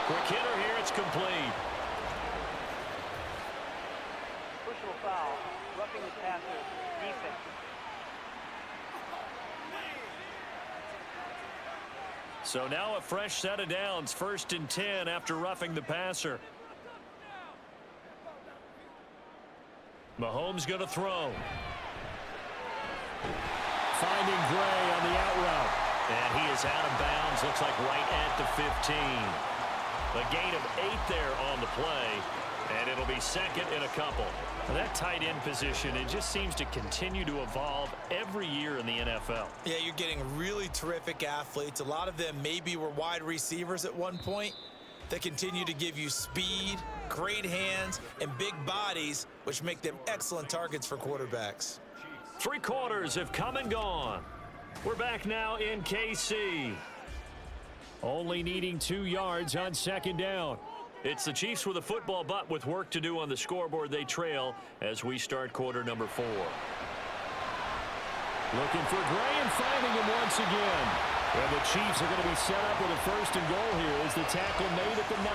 Quick hitter here, it's complete. Personal foul, roughing the passer, defense. So now a fresh set of downs, 1st and 10 after roughing the passer. Mahomes going to throw. Finding Gray on the out route. And he is out of bounds, looks like right at the 15. A gain of 8 there on the play, and it'll be 2nd and a couple. That tight end position, it just seems to continue to evolve every year in the NFL. Yeah, you're getting really terrific athletes. A lot of them maybe were wide receivers at one point. They continue to give you speed, great hands, and big bodies, which make them excellent targets for quarterbacks. 3 quarters have come and gone. We're back now in KC. Only needing 2 yards on 2nd down. It's the Chiefs with a football, but with work to do on the scoreboard, they trail as we start quarter number 4. Looking for Gray and finding him once again. And the Chiefs are going to be set up with a 1st and goal here as the tackle made at the 9.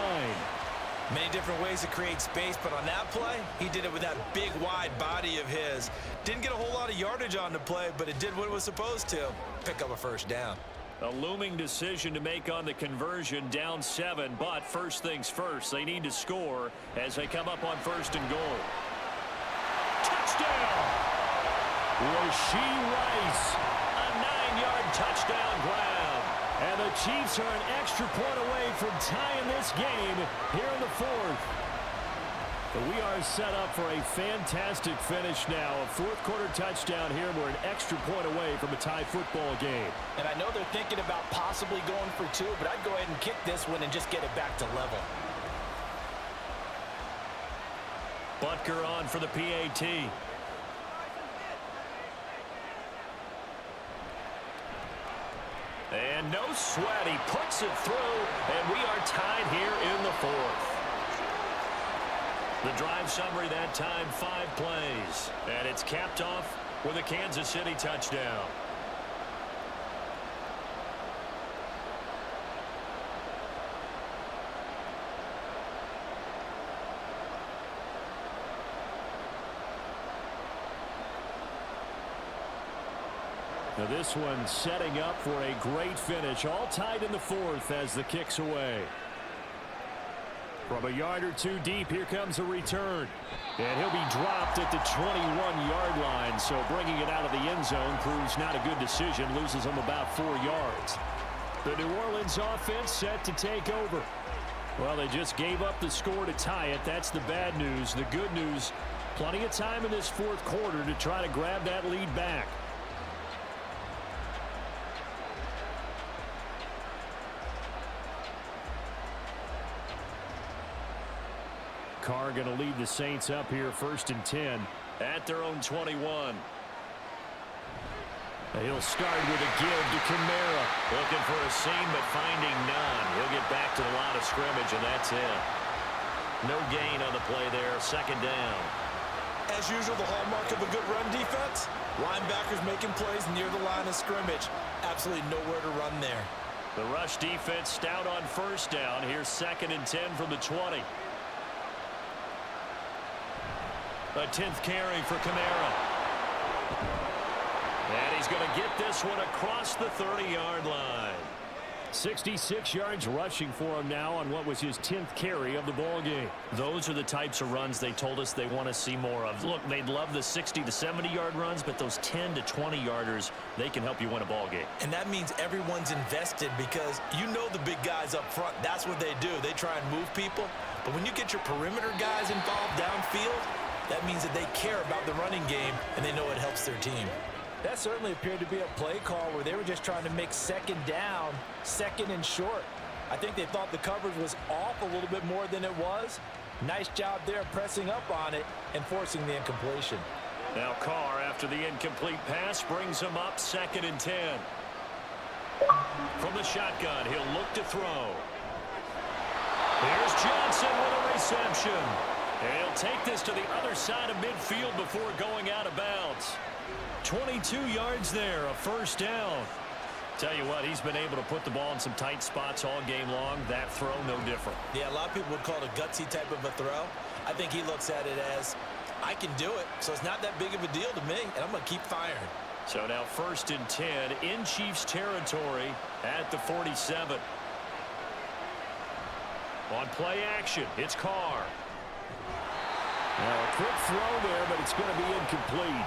Many different ways to create space, but on that play, he did it with that big, wide body of his. Didn't get a whole lot of yardage on the play, but it did what it was supposed to. Pick up a 1st down. A looming decision to make on the conversion, down 7, but first things first, they need to score as they come up on 1st and goal. Touchdown! Rashee Rice, a 9-yard touchdown grab. And the Chiefs are an extra point away from tying this game here in the 4th. But we are set up for a fantastic finish now. A 4th quarter touchdown here. We're an extra point away from a tie football game. And I know they're thinking about possibly going for 2, but I'd go ahead and kick this one and just get it back to level. Butker on for the PAT. And no sweat. He puts it through, and we are tied here in the 4th. The drive summary that time, 5 plays. And it's capped off with a Kansas City touchdown. Now this one setting up for a great finish. All tied in the 4th as the kick's away. From a yard or 2 deep, here comes a return. And he'll be dropped at the 21-yard line. So bringing it out of the end zone proves not a good decision. Loses him about 4 yards. The New Orleans offense set to take over. Well, they just gave up the score to tie it. That's the bad news. The good news, plenty of time in this 4th quarter to try to grab that lead back. Carr going to lead the Saints up here 1st and 10 at their own 21. He'll start with a give to Kamara. Looking for a seam but finding none. He'll get back to the line of scrimmage and that's it. No gain on the play there. 2nd down. As usual, the hallmark of a good run defense, linebackers making plays near the line of scrimmage. Absolutely nowhere to run there. The rush defense stout on 1st down. Here's 2nd and 10 from the 20. A 10th carry for Kamara. And he's going to get this one across the 30-yard line. 66 yards rushing for him now on what was his 10th carry of the ball game. Those are the types of runs they told us they want to see more of. Look, they'd love the 60 to 70-yard runs, but those 10 to 20-yarders, they can help you win a ball game. And that means everyone's invested because you know the big guys up front, that's what they do. They try and move people. But when you get your perimeter guys involved downfield, that means that they care about the running game and they know it helps their team. That certainly appeared to be a play call where they were just trying to make 2nd down, 2nd and short. I think they thought the coverage was off a little bit more than it was. Nice job there pressing up on it and forcing the incompletion. Now Carr, after the incomplete pass, brings him up 2nd and 10. From the shotgun, he'll look to throw. Here's Johnson with a reception. And he'll take this to the other side of midfield before going out of bounds. 22 yards there, a first down. Tell you what, he's been able to put the ball in some tight spots all game long. That throw, no different. Yeah, a lot of people would call it a gutsy type of a throw. I think he looks at it as, I can do it, so it's not that big of a deal to me, and I'm going to keep firing. So now 1st and 10 in Chiefs territory at the 47. On play action, it's Carr. Now a quick throw there, but it's going to be incomplete.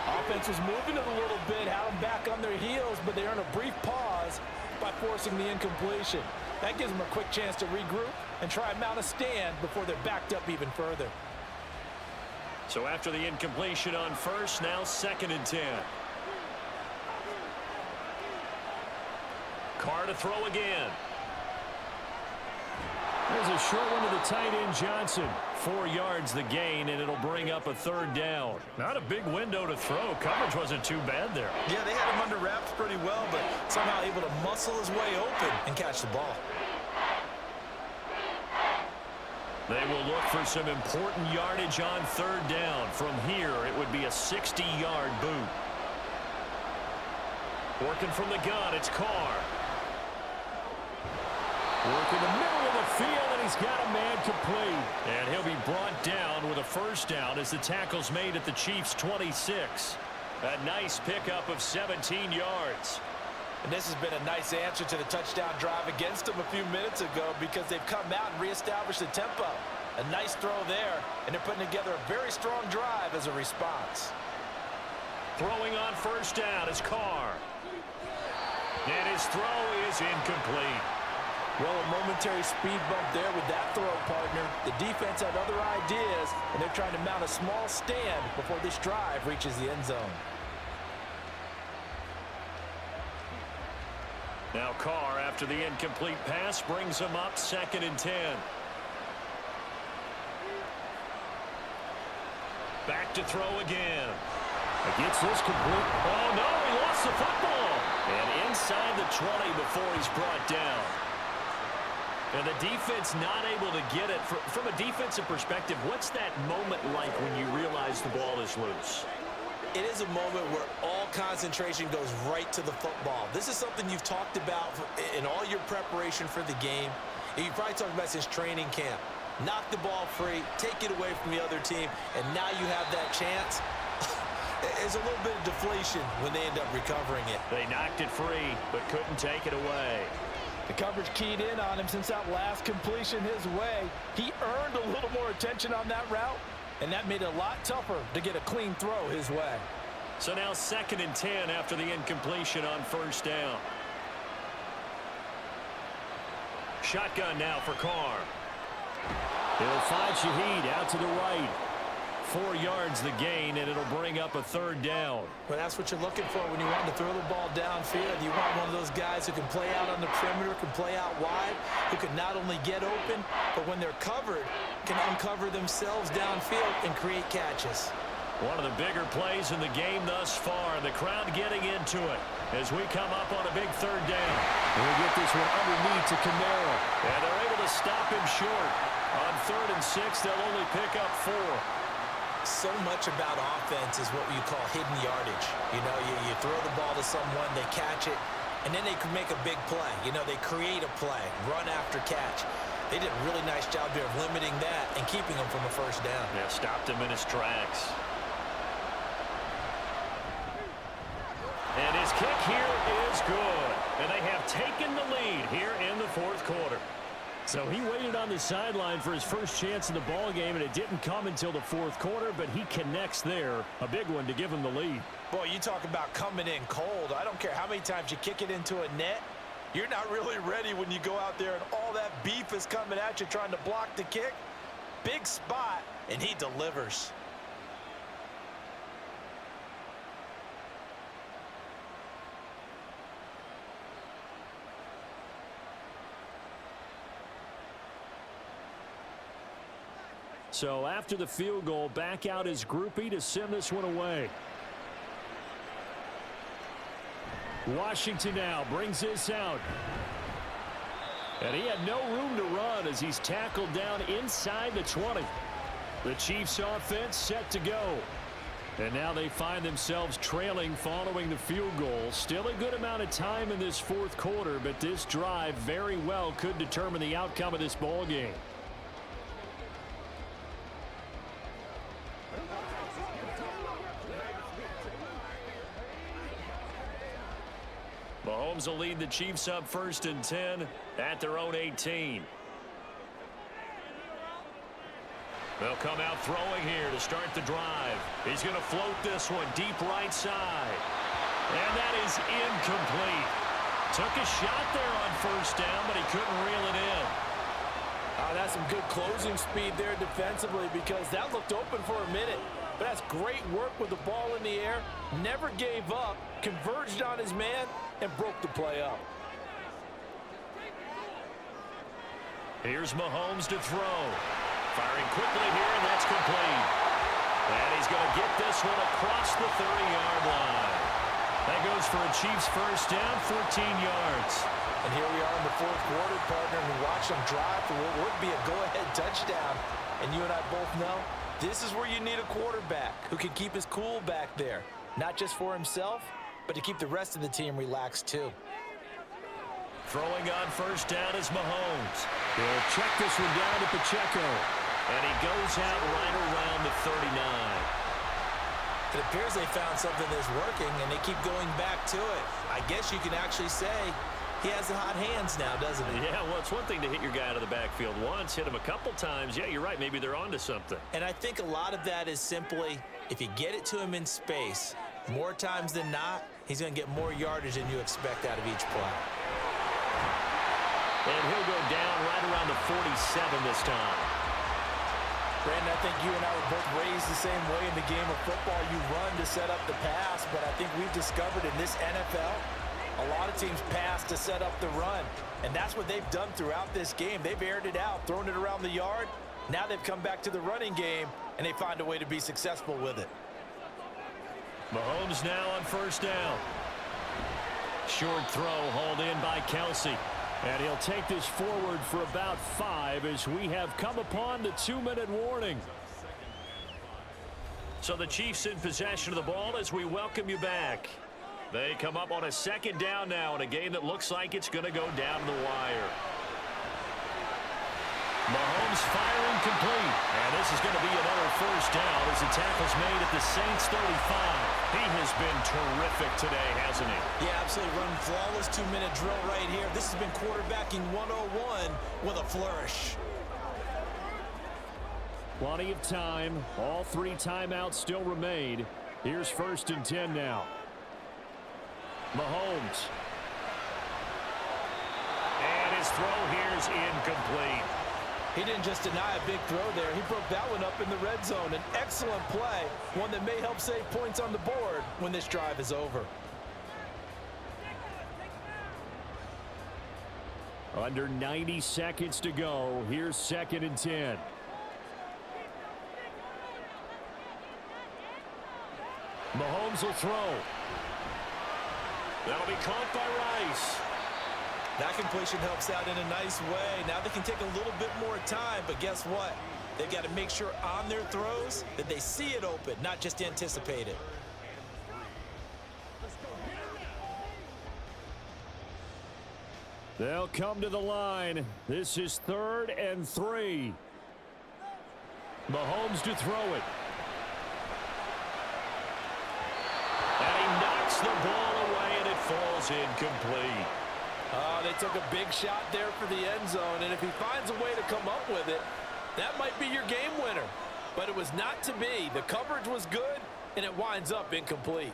Offense was moving it a little bit, had them back on their heels, but they earn a brief pause by forcing the incompletion. That gives them a quick chance to regroup and try and mount a stand before they're backed up even further. So after the incompletion on 1st, now 2nd and 10. Carr to throw again. There's a short one to the tight end, Johnson. 4 yards the gain, and it'll bring up a 3rd down. Not a big window to throw. Coverage wasn't too bad there. Yeah, they had him under wraps pretty well, but somehow able to muscle his way open and catch the ball. They will look for some important yardage on 3rd down. From here, it would be a 60-yard boot. Working from the gun, it's Carr. Working the middle of the field, and he's got a man complete. And he'll be brought down with a 1st down as the tackle's made at the Chiefs' 26. A nice pickup of 17 yards. And this has been a nice answer to the touchdown drive against them a few minutes ago because they've come out and reestablished the tempo. A nice throw there, and they're putting together a very strong drive as a response. Throwing on 1st down is Carr. And his throw is incomplete. Well, a momentary speed bump there with that throw, partner. The defense had other ideas, and they're trying to mount a small stand before this drive reaches the end zone. Now Carr, after the incomplete pass, brings him up 2nd and 10. Back to throw again. He gets this complete. Oh, no, he lost the football. And inside the 20 before he's brought down. And the defense not able to get it. From a defensive perspective, what's that moment like when you realize the ball is loose? It is a moment where all concentration goes right to the football. This is something you've talked about in all your preparation for the game. You've probably talked about since training camp. Knock the ball free, take it away from the other team, and now you have that chance. There's a little bit of deflation when they end up recovering it. They knocked it free, but couldn't take it away. The coverage keyed in on him since that last completion his way. He earned a little more attention on that route, and that made it a lot tougher to get a clean throw his way. So now 2nd and 10 after the incompletion on 1st down. Shotgun now for Carr. He'll find Shaheed out to the right. 4 yards the gain, and it'll bring up a 3rd down. Well, that's what you're looking for when you want to throw the ball downfield. You want one of those guys who can play out on the perimeter, can play out wide, who can not only get open, but when they're covered, can uncover themselves downfield and create catches. One of the bigger plays in the game thus far, and the crowd getting into it as we come up on a big 3rd down. We'll get this one underneath to Camara, and they're able to stop him short. On 3rd and 6, they'll only pick up 4. So much about offense is what you call hidden yardage. You know, you throw the ball to someone, they catch it, and then they can make a big play. You know, they create a play, run after catch. They did a really nice job here of limiting that and keeping him from a 1st down. Yeah, stopped him in his tracks. And his kick here is good. And they have taken the lead here in the 4th quarter. So he waited on the sideline for his first chance in the ball game, and it didn't come until the 4th quarter, but he connects there. A big one to give him the lead. Boy, you talk about coming in cold. I don't care how many times you kick it into a net. You're not really ready when you go out there and all that beef is coming at you trying to block the kick. Big spot, and he delivers. So after the field goal, back out his groupie to send this one away. Washington now brings this out. And he had no room to run as he's tackled down inside the 20. The Chiefs offense set to go. And now they find themselves trailing following the field goal. Still a good amount of time in this fourth quarter, but this drive very well could determine the outcome of this ball game. Mahomes will lead the Chiefs up 1st and 10 at their own 18. They'll come out throwing here to start the drive. He's going to float this one deep right side. And that is incomplete. Took a shot there on 1st down, but he couldn't reel it in. That's some good closing speed there defensively because that looked open for a minute. But that's great work with the ball in the air. Never gave up, converged on his man, and broke the play up. Here's Mahomes to throw. Firing quickly here, and that's complete. And he's going to get this one across the 30-yard line. That goes for a Chiefs 1st down, 14 yards. And here we are in the fourth quarter, partner, and we watch them drive for what would be a go-ahead touchdown. And you and I both know this is where you need a quarterback who can keep his cool back there. Not just for himself, but to keep the rest of the team relaxed too. Throwing on 1st down is Mahomes. He'll check this one down to Pacheco. And he goes out right around the 39. It appears they found something that's working, and they keep going back to it. I guess you can actually say he has the hot hands now, doesn't he? Yeah, well, it's one thing to hit your guy out of the backfield once, hit him a couple times. Yeah, you're right. Maybe they're onto something. And I think a lot of that is simply if you get it to him in space, more times than not, he's going to get more yardage than you expect out of each play. And he'll go down right around the 47 this time. Brandon, I think you and I were both raised the same way in the game of football. You run to set up the pass, but I think we've discovered in this NFL, a lot of teams pass to set up the run. And that's what they've done throughout this game. They've aired it out, thrown it around the yard. Now they've come back to the running game, and they find a way to be successful with it. Mahomes now on 1st down. Short throw hauled in by Kelsey. And he'll take this forward for about 5 as we have come upon the 2-minute warning. So the Chiefs in possession of the ball as we welcome you back. They come up on a 2nd down now in a game that looks like it's going to go down the wire. Mahomes firing complete. And this is going to be another 1st down as the tackle's made at the Saints 35. He has been terrific today, hasn't he? Yeah, absolutely. Running flawless 2-minute drill right here. This has been quarterbacking 101 with a flourish. Plenty of time. All 3 timeouts still remain. Here's 1st and 10 now. Mahomes. And his throw here's incomplete. He didn't just deny a big throw there. He broke that one up in the red zone. An excellent play, one that may help save points on the board when this drive is over. Under 90 seconds to go. Here's 2nd and 10. Mahomes will throw. That'll be caught by Rice. That completion helps out in a nice way. Now they can take a little bit more time, but guess what? They've got to make sure on their throws that they see it open, not just anticipate it. They'll come to the line. This is 3rd and 3. Mahomes to throw it. And he knocks the ball away, and it falls incomplete. They took a big shot there for the end zone, and if he finds a way to come up with it, that might be your game winner. But it was not to be. The coverage was good, and it winds up incomplete.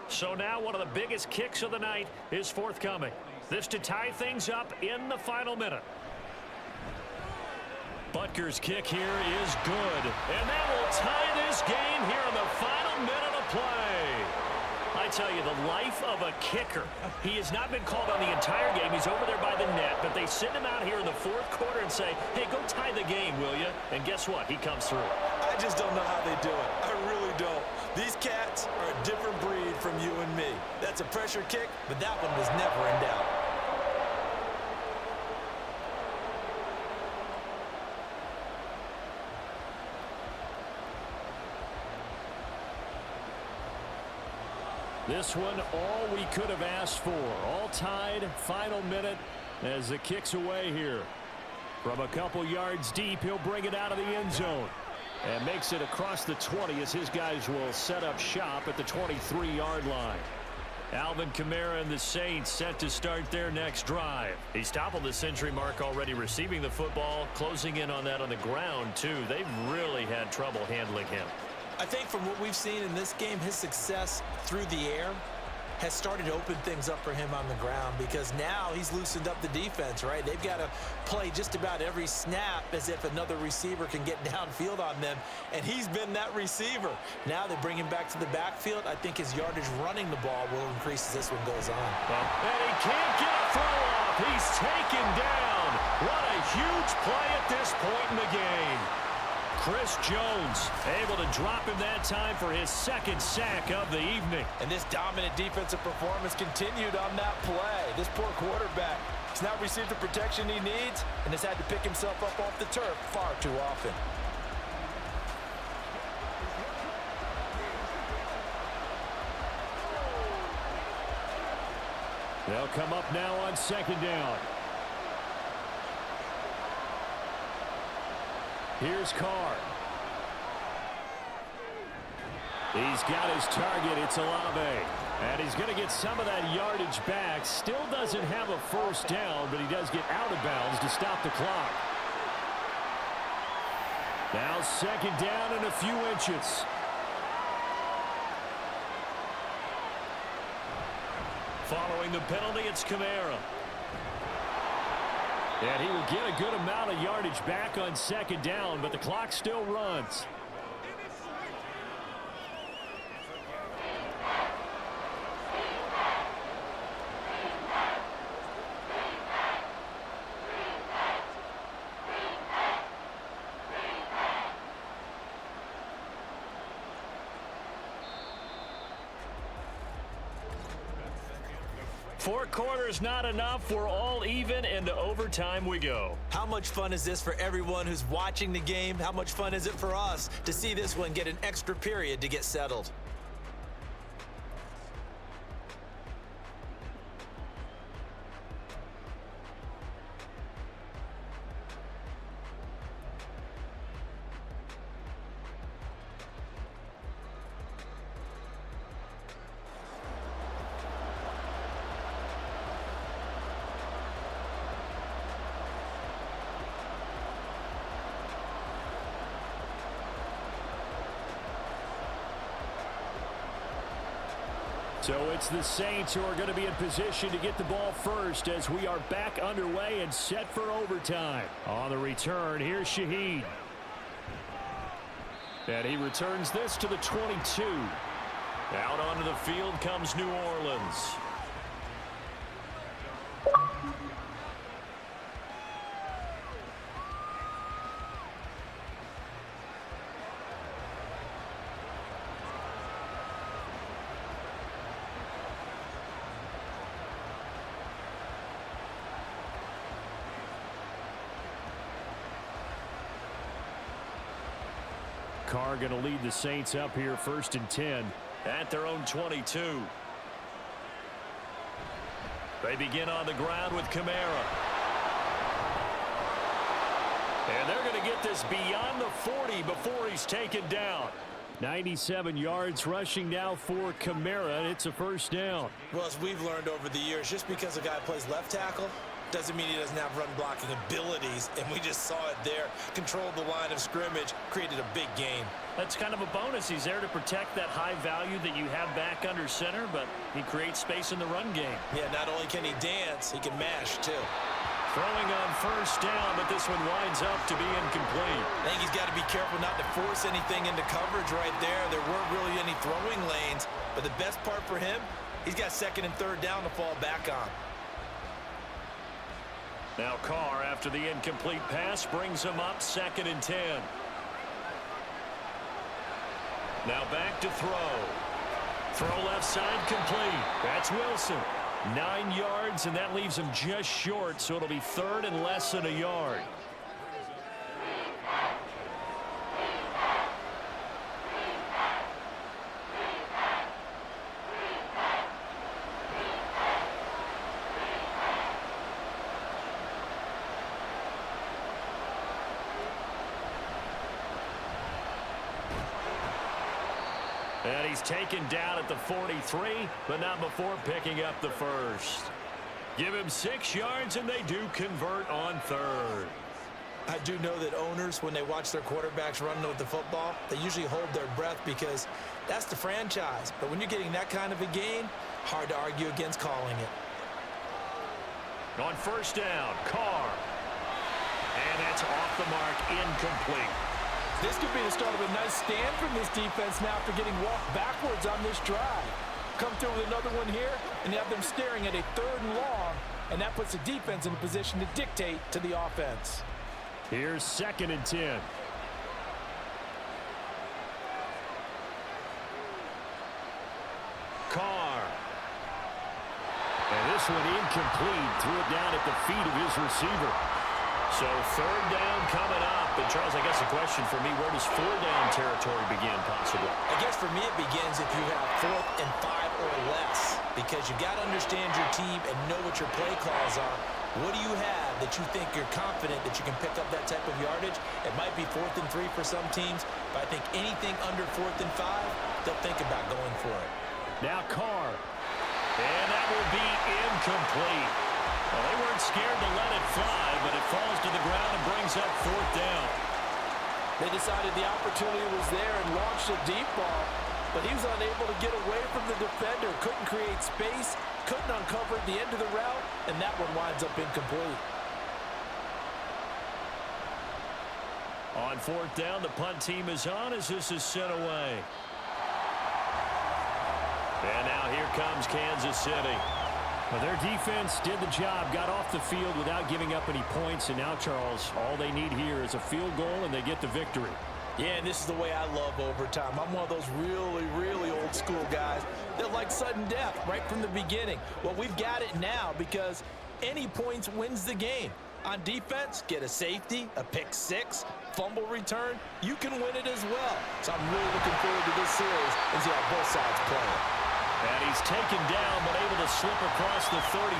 So now one of the biggest kicks of the night is forthcoming. This to tie things up in the final minute. Butker's kick here is good. And that will tie this game here in the final minute of play. I tell you, the life of a kicker. He has not been called on the entire game. He's over there by the net, but they send him out here in the fourth quarter and say, hey, go tie the game, will you? And guess what? He comes through. I just don't know how they do it. I really don't. These cats are a different breed from you and me. That's a pressure kick, but that one was never in doubt. This one all we could have asked for. All tied, final minute as the kick's away here. From a couple yards deep, he'll bring it out of the end zone. And makes it across the 20 as his guys will set up shop at the 23-yard line. Alvin Kamara and the Saints set to start their next drive. He's toppled the century mark already receiving the football, closing in on that on the ground, too. They've really had trouble handling him. I think from what we've seen in this game, his success through the air has started to open things up for him on the ground because now he's loosened up the defense, right? They've got to play just about every snap as if another receiver can get downfield on them, and he's been that receiver. Now they bring him back to the backfield. I think his yardage running the ball will increase as this one goes on. And he can't get a throw off. He's taken down. What a huge play at this point in the game. Chris Jones able to drop him that time for his second sack of the evening. And this dominant defensive performance continued on that play. This poor quarterback has not received the protection he needs and has had to pick himself up off the turf far too often. They'll come up now on second down. Here's Carr. He's got his target. It's Olave. And he's going to get some of that yardage back. Still doesn't have a first down, but he does get out of bounds to stop the clock. Now second down and a few inches. Following the penalty, it's Kamara. And he will get a good amount of yardage back on second down, but the clock still runs. Four quarters not enough. We're all even, and to overtime we go. How much fun is this for everyone who's watching the game? How much fun is it for us to see this one get an extra period to get settled? So it's the Saints who are going to be in position to get the ball first as we are back underway and set for overtime. On the return, here's Shaheed. And he returns this to the 22. Out onto the field comes New Orleans. Carr going to lead the Saints up here first and 10 at their own 22. They begin on the ground with Kamara. And they're going to get this beyond the 40 before he's taken down. 97 yards rushing now for Kamara, and it's a first down. Well, as we've learned over the years, just because a guy plays left tackle doesn't mean he doesn't have run blocking abilities, and we just saw it there. Controlled the line of scrimmage, created a big gain. That's kind of a bonus. He's there to protect that high value that you have back under center, but he creates space in the run game. Yeah, not only can he dance, he can mash, too. Throwing on first down, but this one winds up to be incomplete. I think he's got to be careful not to force anything into coverage right there. There weren't really any throwing lanes, but the best part for him, he's got second and third down to fall back on. Now Carr, after the incomplete pass, brings him up second and 10. Now back to throw. Throw left side complete. That's Wilson. 9 yards, and that leaves him just short, so it'll be third and less than a yard. And he's taken down at the 43, but not before picking up the first. Give him 6 yards, and they do convert on third. I do know that owners, when they watch their quarterbacks run with the football, they usually hold their breath because that's the franchise. But when you're getting that kind of a gain, hard to argue against calling it. On first down, Carr. And that's off the mark, incomplete. This could be the start of a nice stand from this defense now after getting walked backwards on this drive. Come through with another one here, and you have them staring at a 3rd and long, and that puts the defense in a position to dictate to the offense. Here's 2nd and 10. Carr. And this one incomplete. Threw it down at the feet of his receiver. So 3rd down coming up. And Charles, I guess the question for me, where does 4-down territory begin possibly? I guess for me it begins if you have 4th and 5 or less. Because you've got to understand your team and know what your play calls are. What do you have that you think you're confident that you can pick up that type of yardage? It might be 4th and 3 for some teams, but I think anything under 4th and 5, they'll think about going for it. Now Carr. And that will be incomplete. Well, they weren't scared to let it fly, but it falls to the ground and brings up 4th down. They decided the opportunity was there and launched a deep ball, but he was unable to get away from the defender, couldn't create space, couldn't uncover at the end of the route, and that one winds up incomplete. On 4th down, the punt team is on as this is sent away. And now here comes Kansas City. Well, their defense did the job, got off the field without giving up any points, and now, Charles, all they need here is a field goal, and they get the victory. Yeah, and this is the way I love overtime. I'm one of those really, really old school guys that like sudden death right from the beginning. Well, we've got it now because any points wins the game. On defense, get a safety, a pick 6, fumble return, you can win it as well. So I'm really looking forward to this series and see how both sides play it. And he's taken down but able to slip across the 35.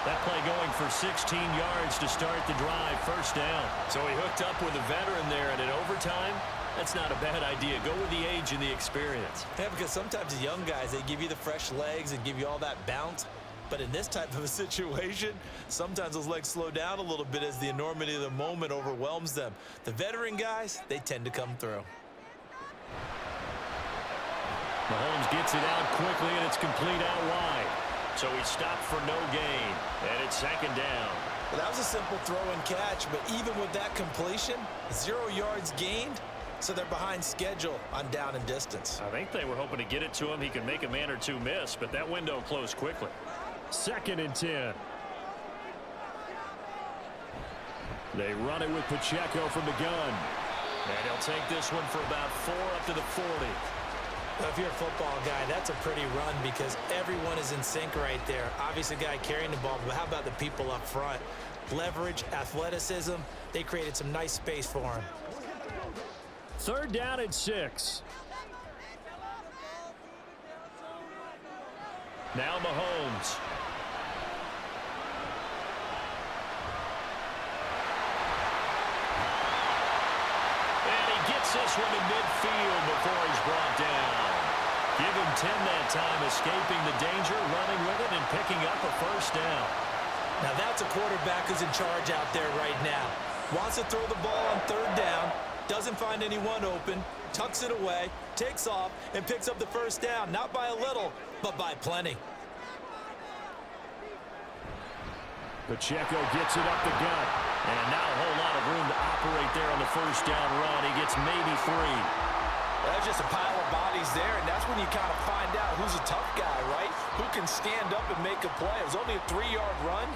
That play going for 16 yards to start the drive, 1st down. So he hooked up with a veteran there, and in overtime, that's not a bad idea. Go with the age and the experience. Yeah, because sometimes the young guys, they give you the fresh legs and give you all that bounce. But in this type of a situation, sometimes those legs slow down a little bit as the enormity of the moment overwhelms them. The veteran guys, they tend to come through. Mahomes gets it out quickly, and it's complete out wide. So he stopped for no gain, and it's 2nd down. Well, that was a simple throw and catch, but even with that completion, 0 yards gained, so they're behind schedule on down and distance. I think they were hoping to get it to him. He could make a man or two miss, but that window closed quickly. 2nd and 10. They run it with Pacheco from the gun. And he'll take this one for about 4 up to the 40. Well, if you're a football guy, that's a pretty run because everyone is in sync right there. Obviously, the guy carrying the ball, but how about the people up front? Leverage, athleticism, they created some nice space for him. 3rd down and 6. Now Mahomes. And he gets this one in midfield before he's brought down. Give him 10 that time, escaping the danger, running with it, and picking up a 1st down. Now that's a quarterback who's in charge out there right now. Wants to throw the ball on 3rd down, doesn't find anyone open, tucks it away, takes off, and picks up the 1st down. Not by a little, but by plenty. Pacheco gets it up the gut. And now a whole lot of room to operate there on the 1st down run. He gets maybe 3. That's just a pile of bodies there, and that's when you kind of find out who's a tough guy, right? Who can stand up and make a play. It was only a 3-yard run,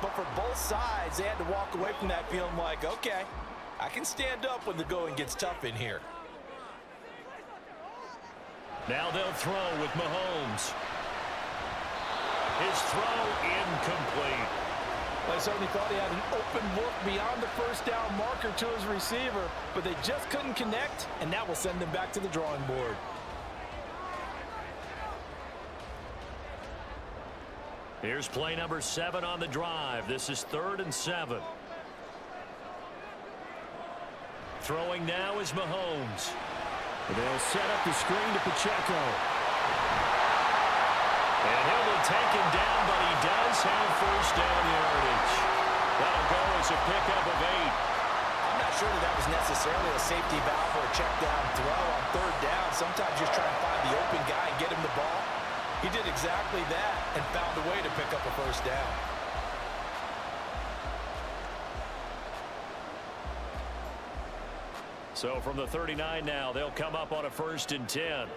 but for both sides, they had to walk away from that feeling like, okay, I can stand up when the going gets tough in here. Now they'll throw with Mahomes. His throw incomplete. I certainly thought he had an open look beyond the 1st down marker to his receiver, but they just couldn't connect, and that will send them back to the drawing board. Here's play number 7 on the drive. This is 3rd and 7. Throwing now is Mahomes. They'll set up the screen to Pacheco. And he'll be taken down, but he does have first down yardage. That'll go as a pickup of 8. I'm not sure that was necessarily a safety valve or a check down throw on third down. Sometimes just try and find the open guy and get him the ball. He did exactly that and found a way to pick up a first down. So from the 39 now, they'll come up on a 1st and 10.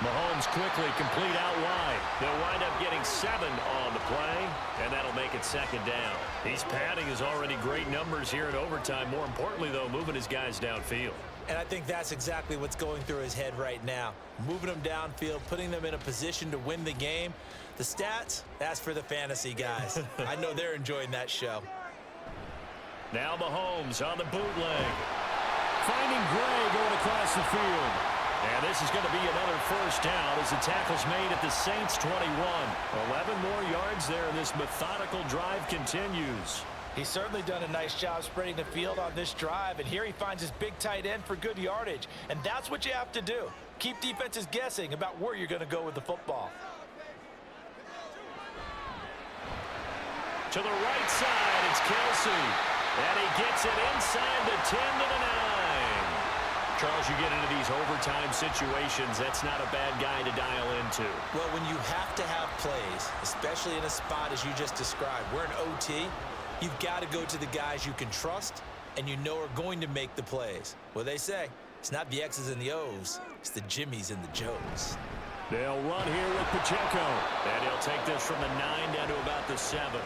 Mahomes quickly complete out wide. They'll wind up getting 7 on the play, and that'll make it 2nd down. He's padding his already great numbers here in overtime. More importantly, though, moving his guys downfield. And I think that's exactly what's going through his head right now. Moving them downfield, putting them in a position to win the game. The stats, that's for the fantasy guys. I know they're enjoying that show. Now Mahomes on the bootleg. Finding Gray going across the field. And this is going to be another first down as the tackle's made at the Saints' 21. 11 more yards there, and this methodical drive continues. He's certainly done a nice job spreading the field on this drive, and here he finds his big tight end for good yardage. And that's what you have to do. Keep defenses guessing about where you're going to go with the football. To the right side, it's Kelsey. And he gets it inside the 10 to the 9. Charles, you get into these overtime situations, that's not a bad guy to dial into. Well, when you have to have plays, especially in a spot as you just described, we're in OT, you've got to go to the guys you can trust and you know are going to make the plays. Well, they say it's not the X's and the O's, it's the Jimmys and the Joes. They'll run here with Pacheco. And he'll take this from the 9 down to about the 7.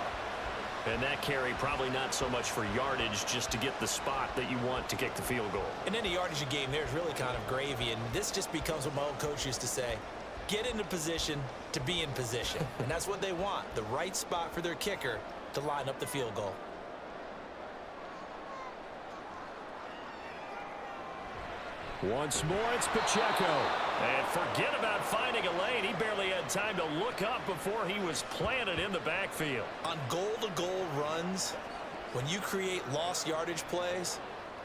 And that carry probably not so much for yardage, just to get the spot that you want to kick the field goal. In any yardage game, there's really kind of gravy, and this just becomes what my old coach used to say, get into position to be in position. And that's what they want, the right spot for their kicker to line up the field goal. Once more, it's Pacheco. And forget about finding a lane. He barely had time to look up before he was planted in the backfield. On goal-to-goal runs, when you create lost yardage plays,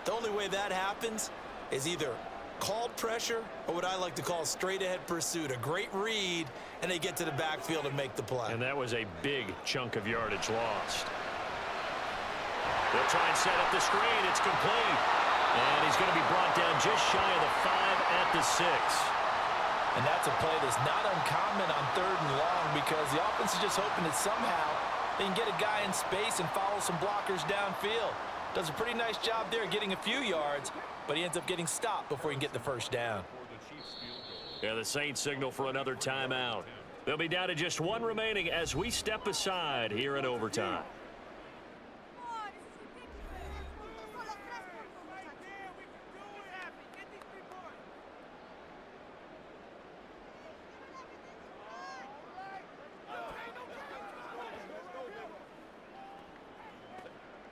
the only way that happens is either called pressure or what I like to call straight-ahead pursuit. A great read, and they get to the backfield and make the play. And that was a big chunk of yardage lost. They'll try and set up the screen. It's complete. And he's going to be brought down just shy of the 5 at the 6. And that's a play that's not uncommon on 3rd and long because the offense is just hoping that somehow they can get a guy in space and follow some blockers downfield. Does a pretty nice job there getting a few yards, but he ends up getting stopped before he can get the first down. Yeah, the Saints signal for another timeout. They'll be down to just 1 remaining as we step aside here in overtime.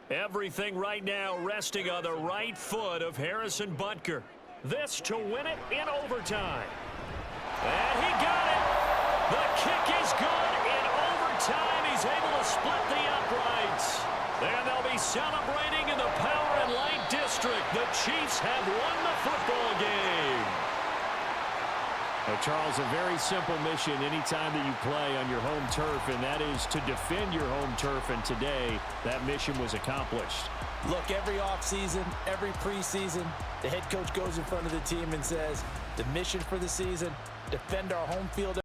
Everything right now resting on the right foot of Harrison Butker. This to win it in overtime. And he got it. The kick is good in overtime. He's able to split the uprights. And they'll be celebrating in the Power and Light District. The Chiefs have won the football game. Well, Charles, a very simple mission anytime that you play on your home turf, and that is to defend your home turf. And today, that mission was accomplished. Look, every offseason, every preseason, the head coach goes in front of the team and says, the mission for the season, defend our home field